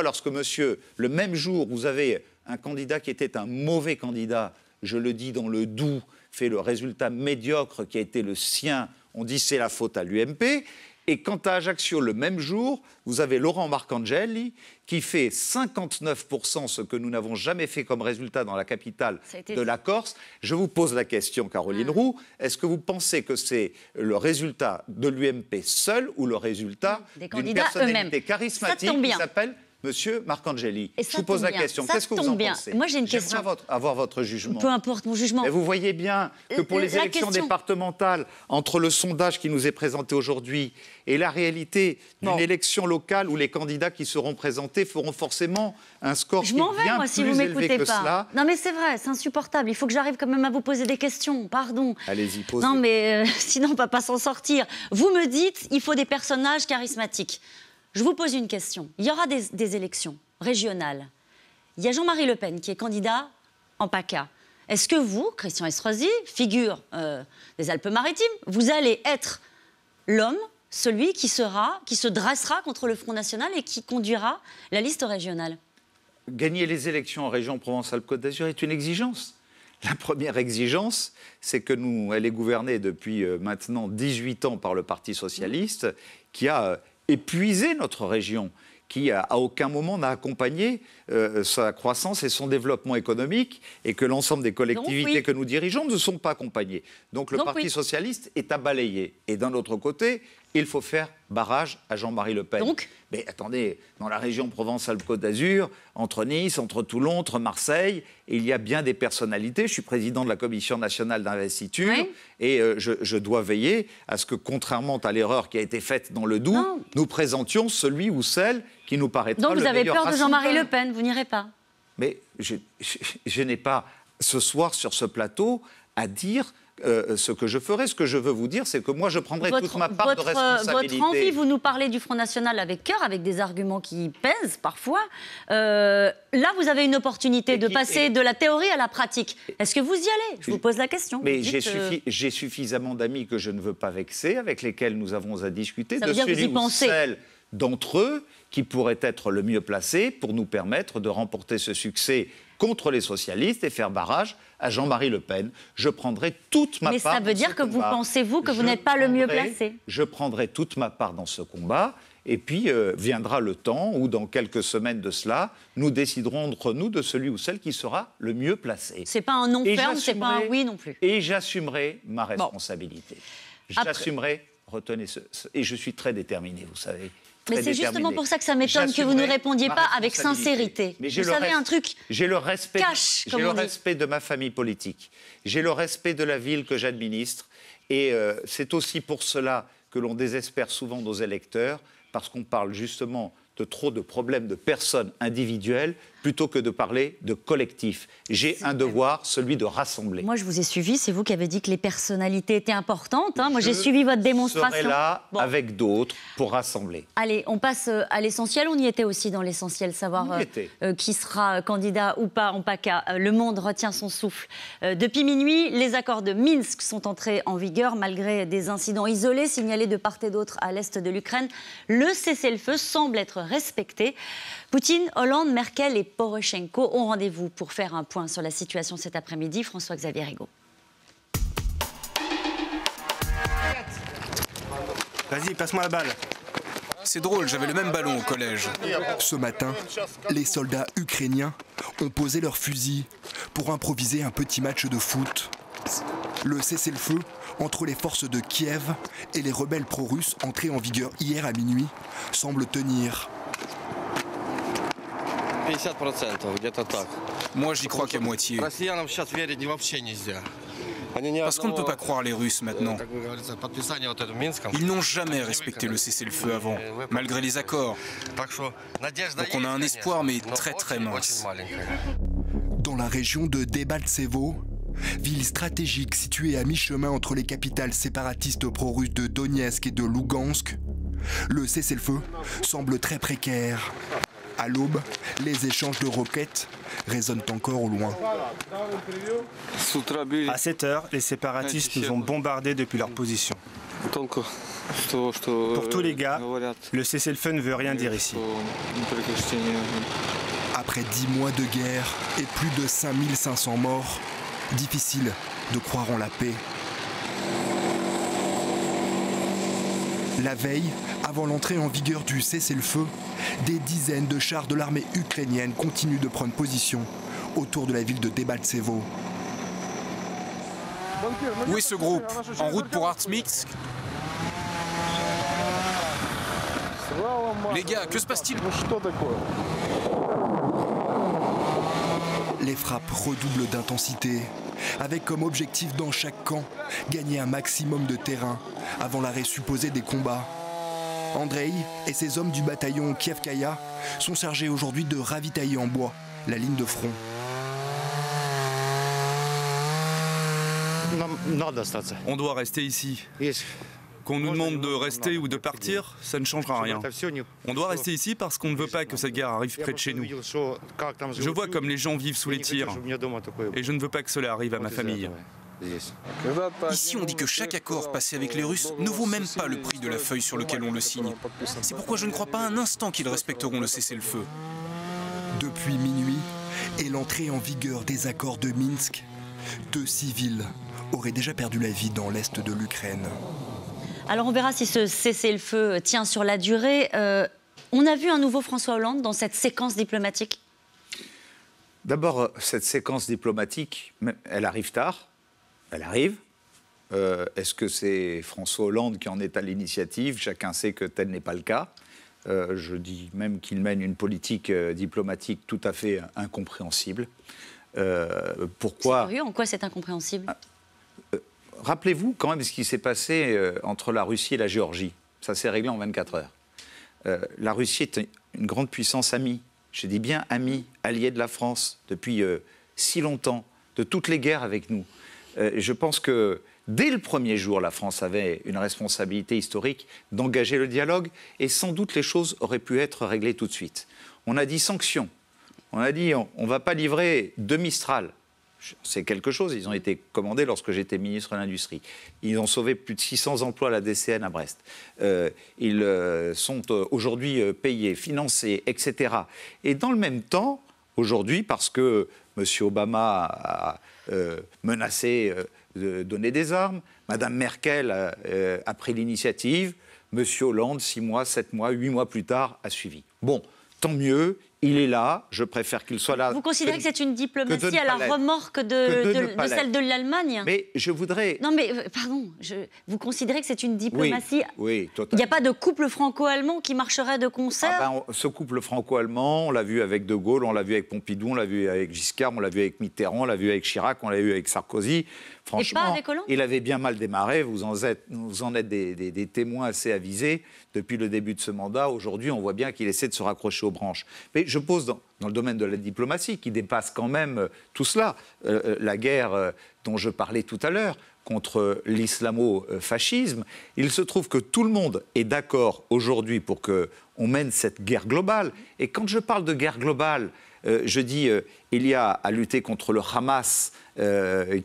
lorsque monsieur, le même jour, vous avez un candidat qui était un mauvais candidat, je le dis dans le doux, fait le résultat médiocre qui a été le sien, on dit c'est la faute à l'UMP, Et quant à Ajaccio, le même jour, vous avez Laurent Marcangeli qui fait 59%, ce que nous n'avons jamais fait comme résultat dans la capitale de la Corse. Je vous pose la question, Caroline Roux, est-ce que vous pensez que c'est le résultat de l'UMP seul ou le résultat d'une personnalité charismatique qui s'appelle Monsieur Marcangeli? Je vous pose la question. Qu'est-ce que vous en pensez? Moi, j'ai une question. J'aimerais avoir votre jugement. Peu importe mon jugement. Mais vous voyez bien que pour les élections départementales, entre le sondage qui nous est présenté aujourd'hui et la réalité d'une élection locale où les candidats qui seront présentés feront forcément un score qui est bien plus élevé que cela. Non mais c'est vrai, c'est insupportable. Il faut que j'arrive quand même à vous poser des questions. Pardon. Allez-y, posez. Non mais sinon on ne va pas s'en sortir. Vous me dites, il faut des personnages charismatiques. Je vous pose une question. Il y aura des élections régionales. Il y a Jean-Marie Le Pen qui est candidat en PACA. Est-ce que vous, Christian Estrosi, figure des Alpes-Maritimes, vous allez être l'homme, celui qui se dressera contre le Front National et qui conduira la liste régionale? Gagner les élections en région Provence-Alpes-Côte d'Azur est une exigence. La première exigence, c'est que elle est gouvernée depuis maintenant 18 ans par le Parti socialiste, qui a épuisé notre région, qui à aucun moment n'a accompagné sa croissance et son développement économique, et que l'ensemble des collectivités que nous dirigeons ne sont pas accompagnées. Donc le Parti socialiste est à balayer. Et d'un autre côté, il faut faire barrage à Jean-Marie Le Pen. Mais attendez, dans la région Provence-Alpes-Côte d'Azur, entre Nice, entre Toulon, entre Marseille, il y a bien des personnalités. Je suis président de la Commission nationale d'investiture et je dois veiller à ce que, contrairement à l'erreur qui a été faite dans le Doubs, nous présentions celui ou celle qui nous paraîtra le meilleur. Donc vous avez peur de Jean-Marie Le Pen, vous n'irez pas? Mais je n'ai pas, ce soir, sur ce plateau, à dire ce que je ferai. Ce que je veux vous dire, c'est que moi, je prendrai toute ma part de responsabilité. Votre envie, vous nous parlez du Front National avec cœur, avec des arguments qui pèsent parfois. Là, vous avez une opportunité de passer de la théorie à la pratique. Est-ce que vous y allez? Je vous pose la question. Mais j'ai suffisamment d'amis que je ne veux pas vexer, avec lesquels nous avons à discuter de celui ou celle d'entre eux qui pourrait être le mieux placé pour nous permettre de remporter ce succès contre les socialistes et faire barrage à Jean-Marie Le Pen. Je prendrai toute ma part dans ce combat. Mais ça veut dire que vous pensez, vous, que vous n'êtes pas le mieux placé? Je prendrai toute ma part dans ce combat. Et puis viendra le temps où, dans quelques semaines de cela, nous déciderons entre nous de celui ou celle qui sera le mieux placé. C'est pas un non ferme, c'est pas un oui non plus. Et j'assumerai ma responsabilité. J'assumerai, retenez et je suis très déterminé, vous savez. Mais c'est justement pour ça que ça m'étonne que vous ne répondiez pas avec sincérité. Mais vous savez un truc j'ai le respect, cash, j'ai le respect de ma famille politique. J'ai le respect de la ville que j'administre. Et c'est aussi pour cela que l'on désespère souvent nos électeurs, parce qu'on parle justement de trop de problèmes de personnes individuelles plutôt que de parler de collectif. J'ai un devoir, celui de rassembler. Moi, je vous ai suivi, c'est vous qui avez dit que les personnalités étaient importantes. Moi, j'ai suivi votre démonstration. Je serai là avec d'autres pour rassembler. Allez, on passe à l'essentiel. On y était aussi dans l'essentiel, savoir qui sera candidat ou pas en PACA. Le monde retient son souffle. Depuis minuit, les accords de Minsk sont entrés en vigueur malgré des incidents isolés signalés de part et d'autre à l'est de l'Ukraine. Le cessez-le-feu semble être respecté. Poutine, Hollande, Merkel et Poroshenko ont rendez-vous pour faire un point sur la situation cet après-midi. François-Xavier Rigaud. Vas-y, passe-moi la balle. C'est drôle, j'avais le même ballon au collège. Ce matin, les soldats ukrainiens ont posé leurs fusils pour improviser un petit match de foot. Le cessez-le-feu entre les forces de Kiev et les rebelles pro-russes entrés en vigueur hier à minuit semble tenir. Moi, j'y crois qu'à moitié. Parce qu'on ne peut pas croire les Russes maintenant. Ils n'ont jamais respecté le cessez-le-feu avant, malgré les accords. Donc on a un espoir, mais très très mince. Dans la région de Debaltsevo, ville stratégique située à mi-chemin entre les capitales séparatistes pro-russes de Donetsk et de Lougansk, le cessez-le-feu semble très précaire. À l'aube, les échanges de roquettes résonnent encore au loin. À 7 heures, les séparatistes nous ont bombardés depuis leur position. Pour tous les gars, le cessez-le-feu ne veut rien dire ici. Après 10 mois de guerre et plus de 5500 morts, difficile de croire en la paix. La veille, avant l'entrée en vigueur du cessez-le-feu, des dizaines de chars de l'armée ukrainienne continuent de prendre position autour de la ville de Debaltsevo. Où est ce groupe? En route pour Artsmix? Les gars, que se passe-t-il? Les frappes redoublent d'intensité, avec comme objectif dans chaque camp, gagner un maximum de terrain avant l'arrêt supposé des combats. Andrei et ses hommes du bataillon Kievkaya sont chargés aujourd'hui de ravitailler en bois la ligne de front. On doit rester ici. Qu'on nous demande de rester ou de partir, ça ne changera rien. On doit rester ici parce qu'on ne veut pas que cette guerre arrive près de chez nous. Je vois comme les gens vivent sous les tirs et je ne veux pas que cela arrive à ma famille. Ici, on dit que chaque accord passé avec les Russes ne vaut même pas le prix de la feuille sur laquelle on le signe. C'est pourquoi je ne crois pas un instant qu'ils respecteront le cessez-le-feu. Depuis minuit et l'entrée en vigueur des accords de Minsk, 2 civils auraient déjà perdu la vie dans l'est de l'Ukraine. Alors on verra si ce cessez-le-feu tient sur la durée. On a vu un nouveau François Hollande dans cette séquence diplomatique? D'abord, cette séquence diplomatique, elle arrive tard. Elle arrive. Est-ce que c'est François Hollande qui en est à l'initiative? Chacun sait que tel n'est pas le cas. Je dis même qu'il mène une politique diplomatique tout à fait incompréhensible. Pourquoi? C'est curieux, en quoi c'est incompréhensible? Rappelez-vous quand même ce qui s'est passé entre la Russie et la Géorgie. Ça s'est réglé en 24 heures. La Russie est une grande puissance amie. Je dis bien amie, alliée de la France depuis si longtemps, de toutes les guerres avec nous. Je pense que dès le premier jour, la France avait une responsabilité historique d'engager le dialogue et sans doute les choses auraient pu être réglées tout de suite. On a dit sanctions. On a dit on ne va pas livrer 2 Mistral. C'est quelque chose, ils ont été commandés lorsque j'étais ministre de l'Industrie. Ils ont sauvé plus de 600 emplois à la DCN à Brest. Ils sont aujourd'hui payés, financés, etc. Et dans le même temps, aujourd'hui, parce que M. Obama a menacé de donner des armes, Mme Merkel a pris l'initiative, M. Hollande, 6 mois, 7 mois, 8 mois plus tard, a suivi. Bon, tant mieux. Il est là, je préfère qu'il soit là. Vous considérez que c'est une diplomatie à la remorque de celle de l'Allemagne? Mais je voudrais... Non mais, pardon, vous considérez que c'est une diplomatie... Oui, totalement. Il n'y a pas de couple franco-allemand qui marcherait de concert? Ce couple franco-allemand, on l'a vu avec De Gaulle, on l'a vu avec Pompidou, on l'a vu avec Giscard, on l'a vu avec Mitterrand, on l'a vu avec Chirac, on l'a vu avec Sarkozy. Franchement, et pas avec Hollande? Il avait bien mal démarré, vous en êtes des témoins assez avisés depuis le début de ce mandat. Aujourd'hui, on voit bien qu'il essaie de se raccrocher aux branches. Mais je pose dans le domaine de la diplomatie, qui dépasse quand même tout cela, la guerre dont je parlais tout à l'heure, contre l'islamo-fascisme, il se trouve que tout le monde est d'accord aujourd'hui pour qu'on mène cette guerre globale. Et quand je parle de guerre globale, je dis il y a à lutter contre le Hamas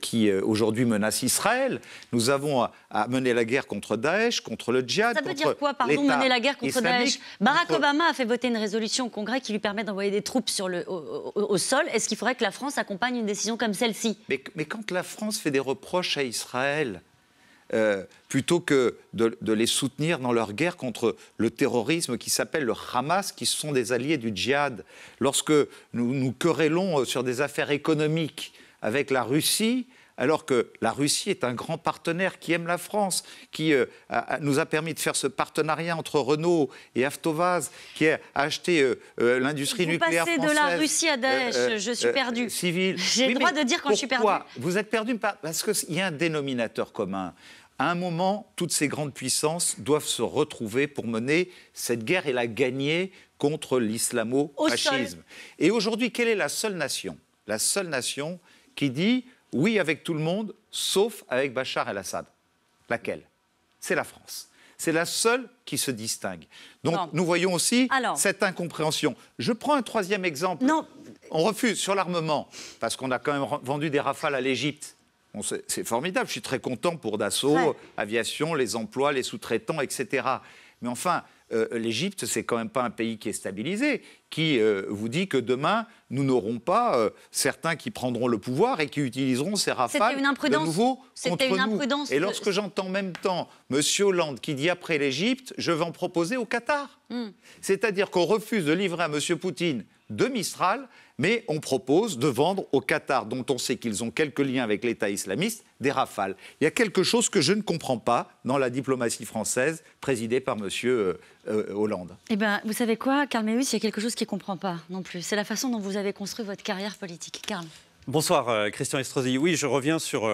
qui aujourd'hui menace Israël. Nous avons à mener la guerre contre Daesh, contre le djihad. Ça veut dire quoi, pardon, mener la guerre contre Daesh? Barack Obama a fait voter une résolution au Congrès qui lui permet d'envoyer des troupes au sol. Est-ce qu'il faudrait que la France accompagne une décision comme celle-ci? Mais quand la France fait des reproches à Israël, plutôt que de les soutenir dans leur guerre contre le terrorisme qui s'appelle le Hamas, qui sont des alliés du djihad. Lorsque nous querellons sur des affaires économiques avec la Russie, alors que la Russie est un grand partenaire qui aime la France, qui nous a permis de faire ce partenariat entre Renault et Avtovaz, qui a acheté l'industrie nucléaire française. Vous passez de la Russie à Daesh, je suis perdu. Civil. J'ai le droit de dire quand je suis perdu. Vous êtes perdu parce qu'il y a un dénominateur commun. À un moment, toutes ces grandes puissances doivent se retrouver pour mener cette guerre et la gagner contre l'islamo-fascisme. Et aujourd'hui, quelle est la seule nation qui dit oui avec tout le monde, sauf avec Bachar el-Assad? Laquelle? C'est la France. C'est la seule qui se distingue. Donc nous voyons aussi cette incompréhension. Je prends un troisième exemple. Non. On refuse sur l'armement, parce qu'on a quand même vendu des Rafales à l'Égypte. Bon, c'est formidable, je suis très content pour Dassault, Aviation, les emplois, les sous-traitants, etc. Mais enfin, l'Égypte, c'est quand même pas un pays qui est stabilisé, qui vous dit que demain, nous n'aurons pas certains qui prendront le pouvoir et qui utiliseront ces rafales de nouveau contre nous. Et lorsque j'entends en même temps M. Hollande qui dit après l'Égypte, je vais en proposer au Qatar. C'est-à-dire qu'on refuse de livrer à M. Poutine de Mistral, mais on propose de vendre au Qatar, dont on sait qu'ils ont quelques liens avec l'État islamiste, des rafales. Il y a quelque chose que je ne comprends pas dans la diplomatie française présidée par M. Hollande. Eh bien, vous savez quoi, Karl Meeus, il y a quelque chose qu'il ne comprend pas non plus. C'est la façon dont vous avez construit votre carrière politique. Karl. Bonsoir, Christian Estrosi. Oui, je reviens sur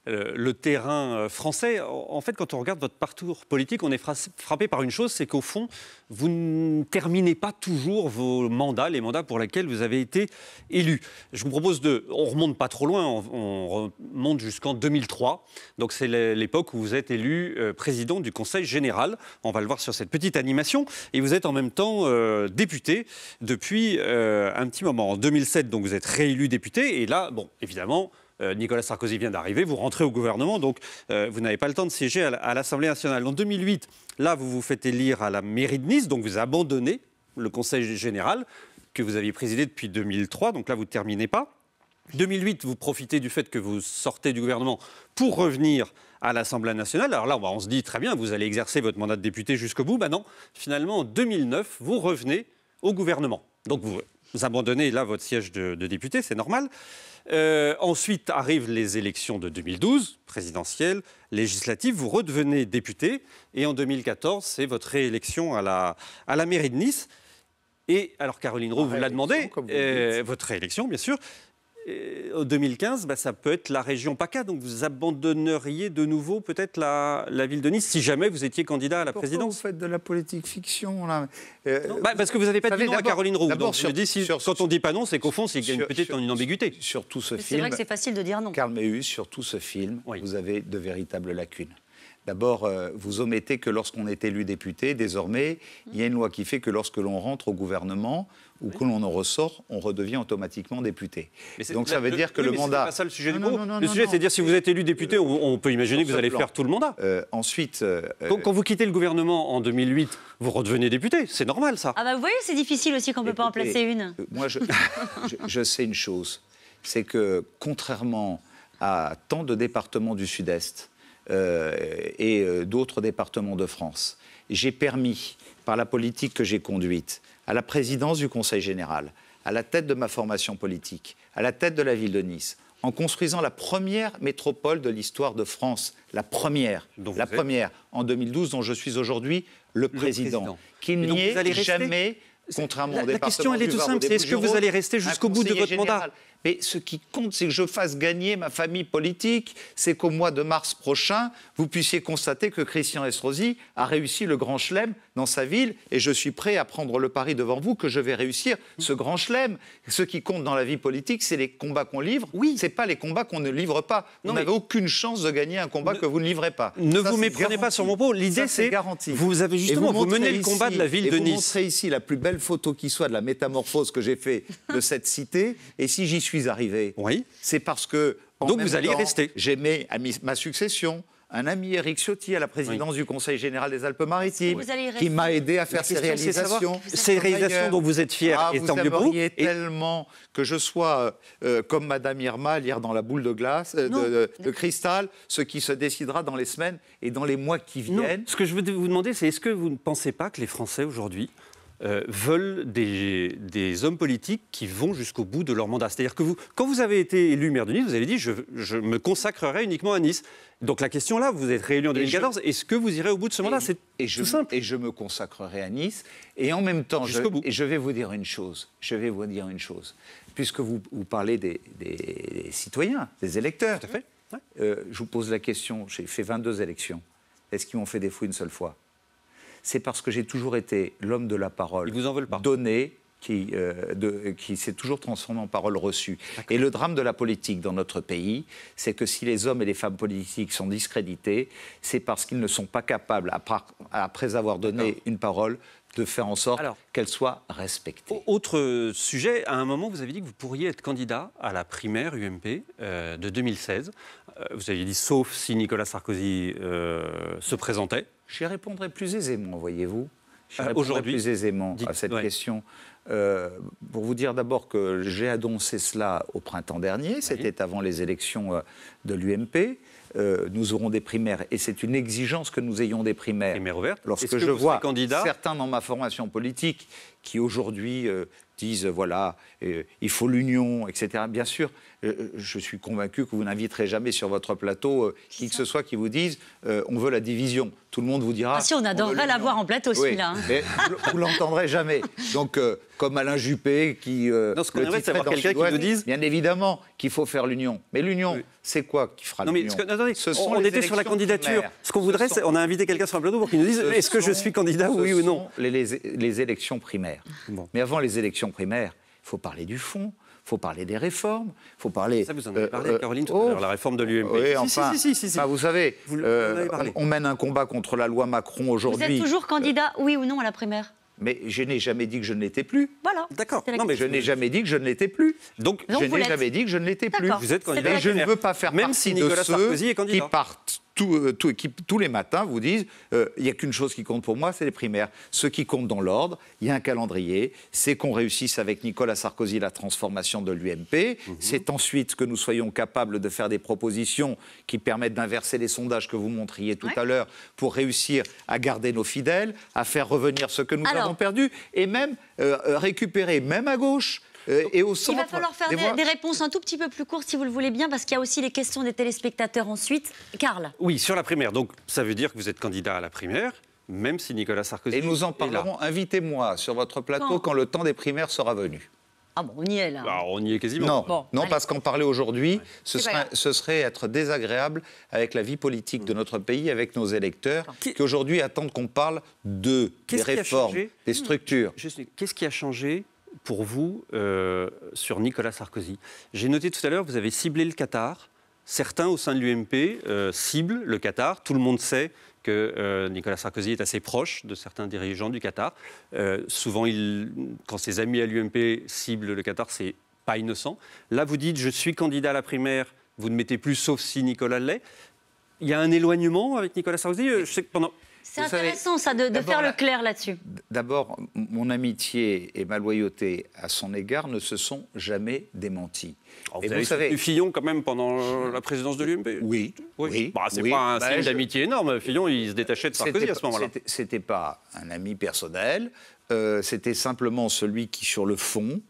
le terrain français. En fait, quand on regarde votre parcours politique, on est frappé par une chose, c'est qu'au fond, vous ne terminez pas toujours vos mandats, les mandats pour lesquels vous avez été élu. Je vous propose on remonte pas trop loin, on remonte jusqu'en 2003. Donc c'est l'époque où vous êtes élu président du Conseil général. On va le voir sur cette petite animation. Et vous êtes en même temps député depuis un petit moment. En 2007, donc vous êtes réélu député. Et là, bon, évidemment, Nicolas Sarkozy vient d'arriver, vous rentrez au gouvernement, donc vous n'avez pas le temps de siéger à l'Assemblée nationale. En 2008, là, vous vous faites élire à la mairie de Nice, donc vous abandonnez le Conseil général que vous aviez présidé depuis 2003, donc là, vous ne terminez pas. 2008, vous profitez du fait que vous sortez du gouvernement pour revenir à l'Assemblée nationale. Alors là, on se dit, très bien, vous allez exercer votre mandat de député jusqu'au bout. Ben non, finalement, en 2009, vous revenez au gouvernement. Donc vous abandonnez là votre siège de député, c'est normal. Ensuite arrivent les élections de 2012, présidentielles, législatives. Vous redevenez député et en 2014, c'est votre réélection à la mairie de Nice. Et alors Caroline Roux vous l'a demandé, votre réélection bien sûr. En 2015, ça peut être la région PACA, donc vous abandonneriez de nouveau peut-être la ville de Nice si jamais vous étiez candidat à la présidence. Pourquoi vous faites de la politique fiction là parce que vous n'avez pas dit non à Caroline Roux. Donc je dis, quand on ne dit pas non, c'est qu'au fond, c'est qu'il y a peut-être une ambiguïté. Sur tout ce film, c'est vrai que c'est facile de dire non. Karl Meeus, sur tout ce film, vous avez de véritables lacunes. D'abord, vous omettez que lorsqu'on est élu député, désormais, il y a une loi qui fait que lorsque l'on rentre au gouvernement ou que l'on en ressort, on redevient automatiquement député. Donc ça veut dire que le mandat... C'est pas ça le sujet du coup. Le sujet, c'est de dire si vous êtes élu député, on peut imaginer que vous allez faire tout le mandat. Ensuite... Quand vous quittez le gouvernement en 2008, vous redevenez député. C'est normal, ça. Ah bah vous voyez, c'est difficile aussi qu'on ne peut pas en placer une. Moi, je sais une chose. C'est que, contrairement à tant de départements du Sud-Est, et d'autres départements de France. J'ai permis, par la politique que j'ai conduite, à la présidence du Conseil général, à la tête de ma formation politique, à la tête de la ville de Nice, en construisant la première métropole de l'histoire de France, la première, en 2012, dont je suis aujourd'hui le président. Qu'il n'y ait jamais, contrairement au département du Var, la question, elle est tout simple, c'est est-ce que vous allez rester jusqu'au bout de votre mandat ? Mais ce qui compte, c'est que je fasse gagner ma famille politique. C'est qu'au mois de mars prochain, vous puissiez constater que Christian Estrosi a réussi le grand chelem dans sa ville. Et je suis prêt à prendre le pari devant vous que je vais réussir ce grand chelem. Ce qui compte dans la vie politique, c'est les combats qu'on livre. Oui. Ce n'est pas les combats qu'on ne livre pas. Vous n'avez aucune chance de gagner un combat que vous ne livrez pas. Ne vous méprenez pas sur mon pot. L'idée, c'est garanti. Vous avez justement vous menez le combat de la ville de Nice. Vous montrez ici la plus belle photo qui soit de la métamorphose que j'ai fait de cette cité. Et si j'y suis arrivé, c'est parce que donc vous allez rester. J'ai ma succession, un ami Éric Ciotti à la présidence du Conseil général des Alpes-Maritimes, qui m'a aidé à faire ces réalisations. Ces réalisations dont vous êtes fier, et tant mieux pour vous. Tellement que je sois comme Madame Irma, lire dans la boule de glace, de cristal, ce qui se décidera dans les semaines et dans les mois qui viennent. Ce que je veux vous demander, c'est est-ce que vous ne pensez pas que les Français aujourd'hui veulent des hommes politiques qui vont jusqu'au bout de leur mandat. C'est-à-dire que quand vous avez été élu maire de Nice, vous avez dit je me consacrerai uniquement à Nice. Donc la question là, vous êtes réélu en 2014, est-ce que vous irez au bout de ce mandat? C'est tout simple. Et je me consacrerai à Nice. Et en même temps, je vais vous dire une chose. Puisque vous parlez des citoyens, des électeurs. Tout à fait. Ouais. Je vous pose la question, j'ai fait 22 élections. Est-ce qu'ils m'ont fait des fous une seule fois? C'est parce que j'ai toujours été l'homme de la parole. Ils vous en veulent pas. Donné, qui s'est toujours transformé en parole reçue. Et le drame de la politique dans notre pays, c'est que si les hommes et les femmes politiques sont discrédités, c'est parce qu'ils ne sont pas capables, après avoir donné une parole, de faire en sorte qu'elle soit respectée. Autre sujet, à un moment, vous avez dit que vous pourriez être candidat à la primaire UMP de 2016. Vous aviez dit, sauf si Nicolas Sarkozy se présentait. J'y répondrai plus aisément, voyez-vous. Aujourd'hui, plus aisément à cette question. Pour vous dire d'abord que j'ai annoncé cela au printemps dernier, c'était avant les élections de l'UMP. Nous aurons des primaires et c'est une exigence que nous ayons des primaires. Primaires ouvertes. Lorsque je vois certains dans ma formation politique qui aujourd'hui disent voilà, il faut l'union, etc. Bien sûr, je suis convaincu que vous n'inviterez jamais sur votre plateau qui que ce soit qui vous dise on veut la division. Tout le monde vous dira. Ah si, on adorerait l'avoir en plateau celui-là. Oui, mais vous l'entendrez jamais. Donc, comme Alain Juppé qui. Non, ce qu'on aimerait, c'est avoir quelqu'un qui nous dise. Bien évidemment qu'il faut faire l'union. Mais l'union, c'est quoi qui fera l'union? Attendez, on était sur la candidature. Primaires. Ce qu'on voudrait, c'est. On a invité quelqu'un sur un plateau pour qu'il nous dise est-ce que je suis candidat, oui ou non? Les élections primaires. Bon. Mais avant les élections primaires, il faut parler du fond. Il faut parler des réformes, il faut parler... Ça, vous en avez parlé, Caroline, tout à l'heure, la réforme de l'UMP. Oui, enfin, si. Vous savez, on mène un combat contre la loi Macron aujourd'hui. Vous êtes toujours candidat, oui ou non, à la primaire? Mais je n'ai jamais dit que je ne l'étais plus. Voilà. D'accord. Non, mais je n'ai jamais dit que je ne l'étais plus. Donc je n'ai jamais dit que je ne l'étais plus. Vous êtes candidat. Et je ne veux pas faire partie de ceux qui partent tous les matins vous disent il n'y a qu'une chose qui compte pour moi, c'est les primaires. Ce qui compte dans l'ordre, il y a un calendrier, c'est qu'on réussisse avec Nicolas Sarkozy la transformation de l'UMP, c'est ensuite que nous soyons capables de faire des propositions qui permettent d'inverser les sondages que vous montriez tout à l'heure pour réussir à garder nos fidèles, à faire revenir ce que nous avons perdu et même récupérer, même à gauche, et au centre, il va falloir faire des réponses un tout petit peu plus courtes si vous le voulez bien, parce qu'il y a aussi les questions des téléspectateurs ensuite. Karl. Oui, sur la primaire. Donc ça veut dire que vous êtes candidat à la primaire, même si Nicolas Sarkozy est là. Et nous en parlerons. Invitez-moi sur votre plateau quand le temps des primaires sera venu. Ah bon, on y est là. Bah, on y est quasiment. Non, parce qu'en parler aujourd'hui, ce serait être désagréable avec la vie politique de notre pays, avec nos électeurs, qui aujourd'hui attendent qu'on parle des réformes, des structures. Qu'est-ce qui a changé pour vous sur Nicolas Sarkozy? J'ai noté tout à l'heure, vous avez ciblé le Qatar. Certains au sein de l'UMP ciblent le Qatar. Tout le monde sait que Nicolas Sarkozy est assez proche de certains dirigeants du Qatar. Souvent, quand ses amis à l'UMP ciblent le Qatar, c'est pas innocent. Là, vous dites, je suis candidat à la primaire, vous ne mettez plus, sauf si Nicolas l'est. Il y a un éloignement avec Nicolas Sarkozy. Je sais que pendant... C'est intéressant, ça, de faire le clair là-dessus. D'abord, mon amitié et ma loyauté à son égard ne se sont jamais démenties. Oh, vous avez soutenu Fillon quand même pendant la présidence de l'UMP? Oui. Bah, c'est pas un signe d'amitié énorme. Fillon, il se détachait de Sarkozy à ce moment-là. C'était pas un ami personnel. C'était simplement celui qui, sur le fond,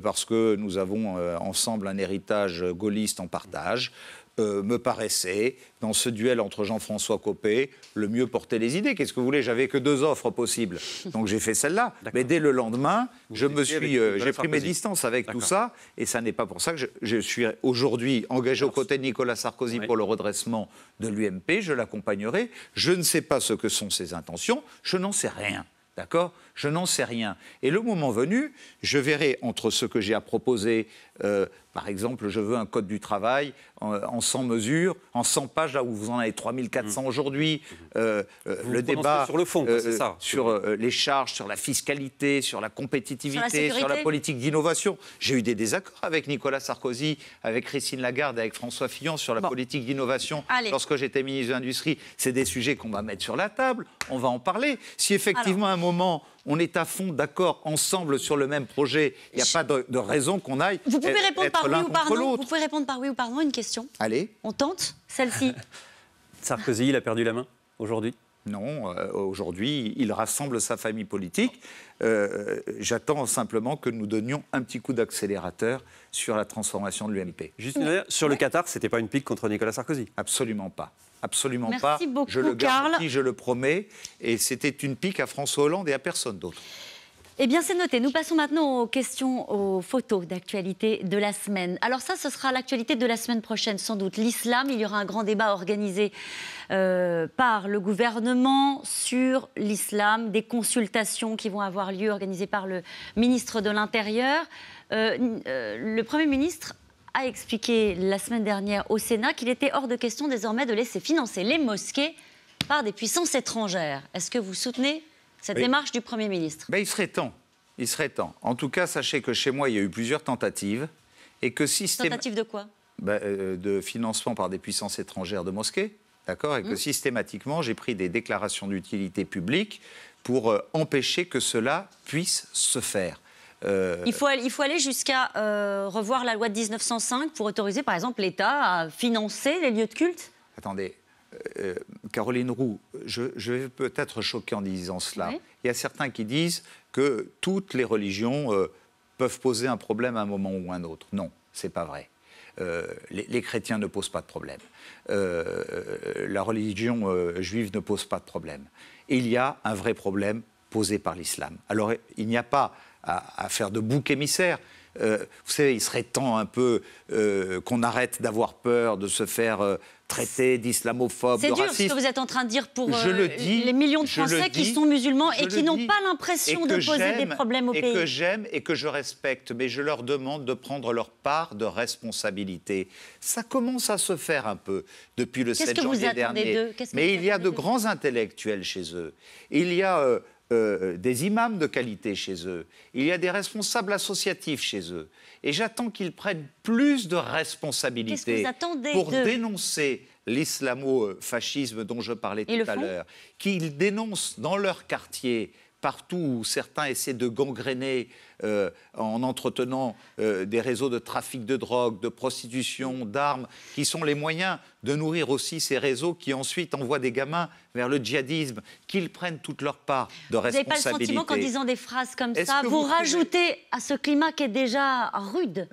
parce que nous avons ensemble un héritage gaulliste en partage, me paraissait, dans ce duel entre Jean-François Copé, le mieux porter les idées. Qu'est-ce que vous voulez? J'avais que 2 offres possibles. Donc j'ai fait celle-là. Mais dès le lendemain, j'ai pris mes distances avec tout ça. Et ça n'est pas pour ça que je suis aujourd'hui engagé aux côtés de Nicolas Sarkozy pour le redressement de l'UMP. Je l'accompagnerai. Je ne sais pas ce que sont ses intentions. Je n'en sais rien. D'accord? Je n'en sais rien. Et le moment venu, je verrai entre ce que j'ai à proposer, par exemple, je veux un code du travail en 100 mesures, en 100 pages, là où vous en avez 3400 aujourd'hui. Le débat sur le fond, c'est ça. Sur les charges, sur la fiscalité, sur la compétitivité, sur la politique d'innovation. J'ai eu des désaccords avec Nicolas Sarkozy, avec Christine Lagarde, avec François Fillon sur la politique d'innovation. Lorsque j'étais ministre de l'Industrie, c'est des sujets qu'on va mettre sur la table, on va en parler. Si effectivement, à un moment, on est à fond d'accord ensemble sur le même projet, il n'y a pas de raison qu'on aille Vous pouvez répondre par oui ou par non. l'autre. Vous pouvez répondre par oui ou par non, une question. Allez. On tente celle-ci. Sarkozy, il a perdu la main aujourd'hui? Non, aujourd'hui, il rassemble sa famille politique. J'attends simplement que nous donnions un petit coup d'accélérateur sur la transformation de l'UMP. Juste une dernière, sur le Qatar, ce n'était pas une pique contre Nicolas Sarkozy? Absolument pas. Absolument Merci pas. beaucoup, je le Karl. garantis, je le promets. Et c'était une pique à François Hollande et à personne d'autre. Eh bien, c'est noté. Nous passons maintenant aux questions, aux photos d'actualité de la semaine. Alors ça, ce sera l'actualité de la semaine prochaine, sans doute. L'islam, il y aura un grand débat organisé par le gouvernement sur l'islam, des consultations qui vont avoir lieu, organisées par le ministre de l'Intérieur. Le Premier ministre a expliqué la semaine dernière au Sénat qu'il était hors de question désormais de laisser financer les mosquées par des puissances étrangères. Est-ce que vous soutenez cette démarche du Premier ministre? Il serait temps. Il serait temps. En tout cas, sachez que chez moi, il y a eu plusieurs tentatives. Et que Tentatives de quoi? De financement par des puissances étrangères de mosquées. d'accord, et que systématiquement, j'ai pris des déclarations d'utilité publique pour empêcher que cela puisse se faire. Il faut aller jusqu'à revoir la loi de 1905 pour autoriser, par exemple, l'État à financer les lieux de culte? Attendez, Caroline Roux, je vais peut-être choquer en disant cela. Oui. Il y a certains qui disent que toutes les religions peuvent poser un problème à un moment ou un autre. Non, c'est pas vrai. Les chrétiens ne posent pas de problème. La religion juive ne pose pas de problème. Il y a un vrai problème posé par l'islam. Alors, il n'y a pas à faire de bouc émissaire. Vous savez, il serait temps un peu qu'on arrête d'avoir peur de se faire traiter d'islamophobe, de raciste. C'est dur ce que vous êtes en train de dire pour les millions de Français qui sont musulmans et qui n'ont pas l'impression de poser des problèmes au pays. Et que j'aime et que je respecte, mais je leur demande de prendre leur part de responsabilité. Ça commence à se faire un peu depuis le 7 janvier dernier. Mais il y a de grands intellectuels chez eux. Il y a des imams de qualité chez eux. Il y a des responsables associatifs chez eux. Et j'attends qu'ils prennent plus de responsabilités pour dénoncer l'islamo-fascisme dont je parlais tout à l'heure, qu'ils dénoncent dans leur quartier, partout où certains essaient de gangréner en entretenant des réseaux de trafic de drogue, de prostitution, d'armes, qui sont les moyens de nourrir aussi ces réseaux qui ensuite envoient des gamins vers le djihadisme, qu'ils prennent toute leur part de responsabilité. Vous n'avez pas le sentiment qu'en disant des phrases comme ça, vous rajoutez à ce climat qui est déjà rude?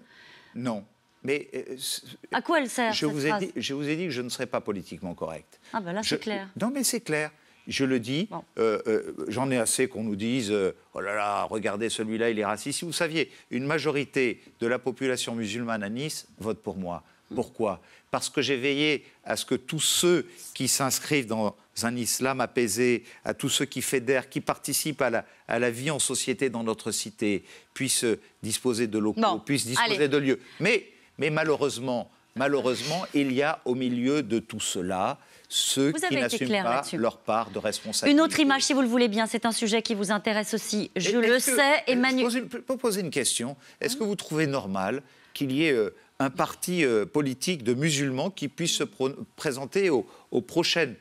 Non. Mais à quoi elle sert je vous ai dit que je ne serais pas politiquement correct. Ah ben là, c'est clair. Non, mais c'est clair. Je le dis, j'en ai assez qu'on nous dise « Oh là là, regardez, celui-là, il est raciste ». Si vous saviez, une majorité de la population musulmane à Nice vote pour moi. Pourquoi? Parce que j'ai veillé à ce que tous ceux qui s'inscrivent dans un islam apaisé, à tous ceux qui fédèrent, qui participent à la vie en société dans notre cité, puissent disposer de locaux, puissent disposer de lieux. Mais malheureusement, il y a au milieu de tout cela ceux qui n'assument pas leur part de responsabilité. Une autre image, si vous le voulez bien, c'est un sujet qui vous intéresse aussi. Je le sais, Emmanuel... Je peux poser une question. Est-ce que vous trouvez normal qu'il y ait un parti politique de musulmans qui puisse se présenter aux prochaines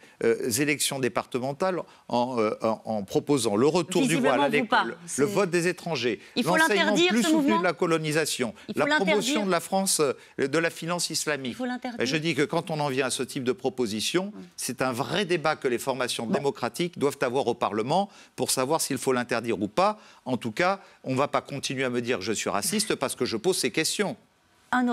élections départementales en proposant le retour du voile à l'école, le vote des étrangers, l'enseignement plus soutenu de la colonisation, la promotion de la France, de la finance islamique. Je dis que quand on en vient à ce type de proposition, c'est un vrai débat que les formations démocratiques doivent avoir au Parlement pour savoir s'il faut l'interdire ou pas. En tout cas, on ne va pas continuer à me dire que je suis raciste parce que je pose ces questions. Un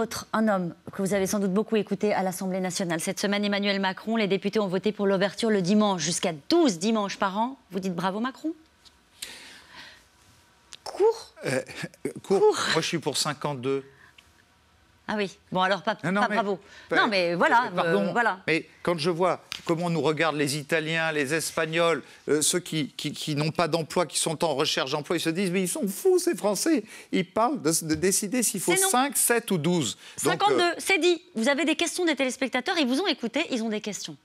homme que vous avez sans doute beaucoup écouté à l'Assemblée nationale. Cette semaine, Emmanuel Macron, les députés ont voté pour l'ouverture le dimanche, jusqu'à 12 dimanches par an. Vous dites bravo Macron? Court. Moi, je suis pour 52. Ah oui, bon alors pas bravo. Non mais voilà, pardon, voilà. Mais quand je vois comment nous regardent les Italiens, les Espagnols, ceux qui n'ont pas d'emploi, qui sont en recherche d'emploi, ils se disent mais ils sont fous ces Français. Ils parlent de décider s'il faut 5, 7 ou 12. 52, donc, c'est dit. Vous avez des questions des téléspectateurs, ils vous ont écouté, ils ont des questions.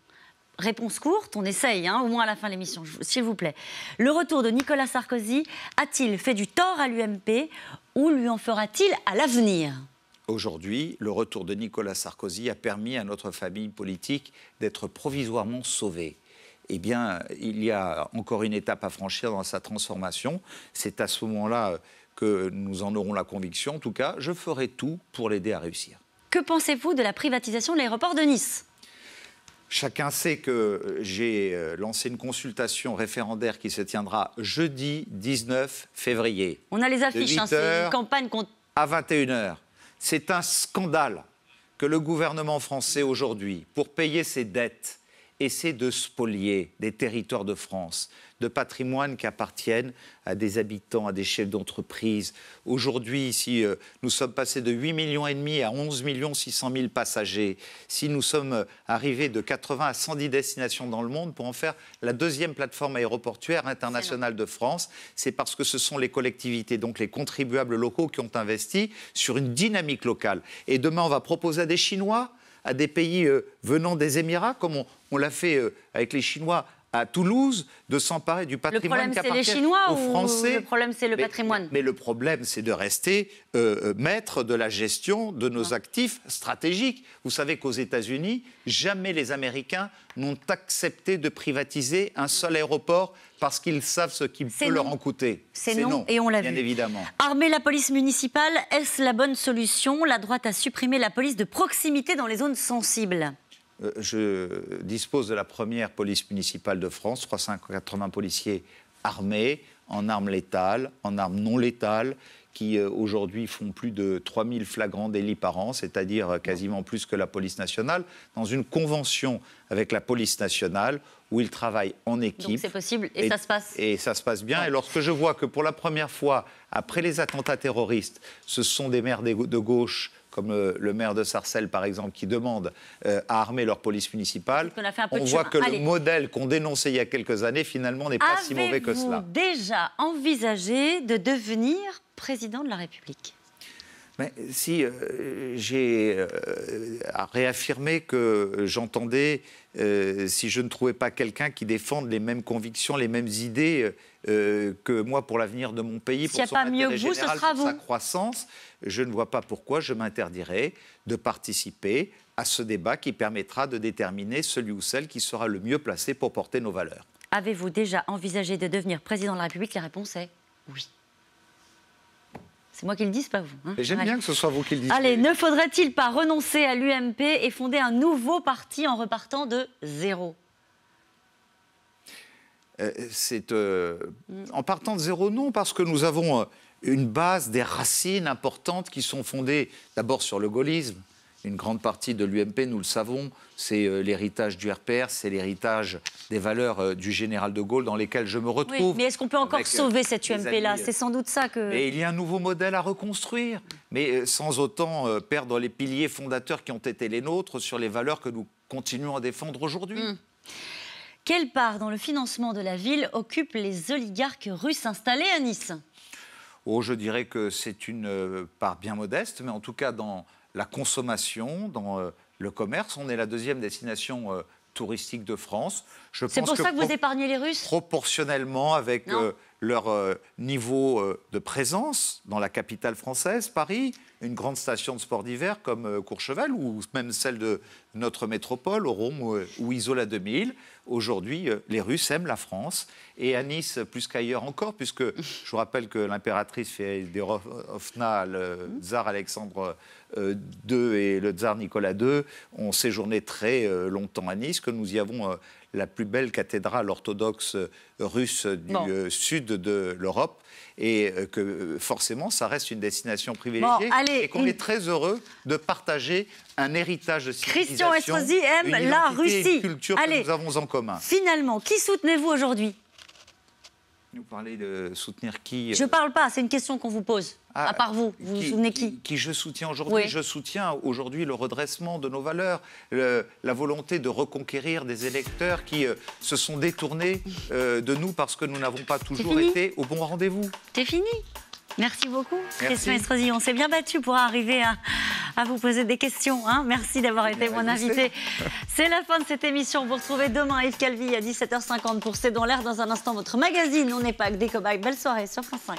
Réponse courte, on essaye, au moins à la fin de l'émission, s'il vous plaît. Le retour de Nicolas Sarkozy a-t-il fait du tort à l'UMP ou lui en fera-t-il à l'avenir ? Aujourd'hui, le retour de Nicolas Sarkozy a permis à notre famille politique d'être provisoirement sauvée. Eh bien, il y a encore une étape à franchir dans sa transformation. C'est à ce moment-là que nous en aurons la conviction. En tout cas, je ferai tout pour l'aider à réussir. Que pensez-vous de la privatisation de l'aéroport de Nice ? Chacun sait que j'ai lancé une consultation référendaire qui se tiendra jeudi 19 février. On a les affiches, c'est une campagne contre... à 21h. C'est un scandale que le gouvernement français aujourd'hui, pour payer ses dettes, essaie de spolier des territoires de France, de patrimoine qui appartiennent à des habitants, à des chefs d'entreprise. Aujourd'hui, si nous sommes passés de 8,5 millions à 11 600 000 passagers, si nous sommes arrivés de 80 à 110 destinations dans le monde pour en faire la deuxième plateforme aéroportuaire internationale de France, c'est parce que ce sont les collectivités, donc les contribuables locaux qui ont investi sur une dynamique locale. Et demain, on va proposer à des Chinois, à des pays venant des Émirats, comme on l'a fait avec les Chinois à Toulouse de s'emparer du patrimoine qui appartient aux Français. Le problème, c'est les Chinois ou le problème, c'est le patrimoine? Mais le problème, c'est de rester maître de la gestion de nos actifs stratégiques. Vous savez qu'aux États-Unis, jamais les Américains n'ont accepté de privatiser un seul aéroport parce qu'ils savent ce qu'il peut leur en coûter. C'est non, et on l'a vu. Bien évidemment. Armer la police municipale, est-ce la bonne solution? La droite a supprimé la police de proximité dans les zones sensibles. Je dispose de la première police municipale de France, 380 policiers armés, en armes létales, en armes non létales, qui aujourd'hui font plus de 3000 flagrants délits par an, c'est-à-dire quasiment plus que la police nationale, dans une convention avec la police nationale où ils travaillent en équipe. Donc c'est possible et ça se passe. Et ça se passe bien. Et lorsque je vois que pour la première fois, après les attentats terroristes, ce sont des maires de gauche, comme le maire de Sarcelles, par exemple, qui demandent à armer leur police municipale, on voit que le modèle qu'on dénonçait il y a quelques années, finalement, n'est pas si mauvais que cela. Avez-vous déjà envisagé de devenir président de la République? Mais si j'ai réaffirmé que j'entendais, si je ne trouvais pas quelqu'un qui défende les mêmes convictions, les mêmes idées que moi pour l'avenir de mon pays, pour son intérêt général, pour sa croissance, je ne vois pas pourquoi je m'interdirais de participer à ce débat qui permettra de déterminer celui ou celle qui sera le mieux placé pour porter nos valeurs. Avez-vous déjà envisagé de devenir président de la République? La réponse est oui. C'est moi qui le dis, c'est pas vous. Hein. J'aime bien que ce soit vous qui le disiez. Allez, ne faudrait-il pas renoncer à l'UMP et fonder un nouveau parti en repartant de zéro? En partant de zéro, non, parce que nous avons une base, des racines importantes qui sont fondées d'abord sur le gaullisme. Une grande partie de l'UMP, nous le savons, c'est l'héritage du RPR, c'est l'héritage des valeurs du général de Gaulle dans lesquelles je me retrouve. Oui, mais est-ce qu'on peut encore sauver cette UMP-là? C'est sans doute ça que... Et il y a un nouveau modèle à reconstruire, mais sans autant perdre les piliers fondateurs qui ont été les nôtres sur les valeurs que nous continuons à défendre aujourd'hui. Quelle part dans le financement de la ville occupent les oligarques russes installés à Nice? Je dirais que c'est une part bien modeste, mais en tout cas dans la consommation, dans le commerce. On est la deuxième destination touristique de France. C'est pour ça que vous épargnez les Russes? Proportionnellement avec leur niveau de présence dans la capitale française, Paris, une grande station de sport d'hiver comme Courchevel ou même celle de notre métropole, Rome ou Isola 2000. Aujourd'hui, les Russes aiment la France et à Nice plus qu'ailleurs encore, puisque je vous rappelle que l'impératrice Féodorofna, le tsar Alexandre II et le tsar Nicolas II ont séjourné très longtemps à Nice, que nous y avons la plus belle cathédrale orthodoxe russe du sud de l'Europe et que forcément ça reste une destination privilégiée et qu'on est très heureux de partager un héritage de civilisation. Christian Estrosi aime la Russie. Une culture que nous avons en commun. Finalement, qui soutenez-vous aujourd'hui? Vous parlez de soutenir qui? Je ne parle pas, c'est une question qu'on vous pose. À part vous, vous soutenez qui? Qui je soutiens aujourd'hui? Je soutiens aujourd'hui le redressement de nos valeurs, la volonté de reconquérir des électeurs qui se sont détournés de nous parce que nous n'avons pas toujours été au bon rendez-vous. C'est fini. Merci beaucoup, Christian Estrosi. On s'est bien battu pour arriver à vous poser des questions. Hein. Merci d'avoir été mon invité. C'est la fin de cette émission. Vous retrouvez demain Yves Calvi à 17h50 pour C'est dans l'air. Dans un instant, votre magazine On n'est pas que des cobayes. Belle soirée sur France 5.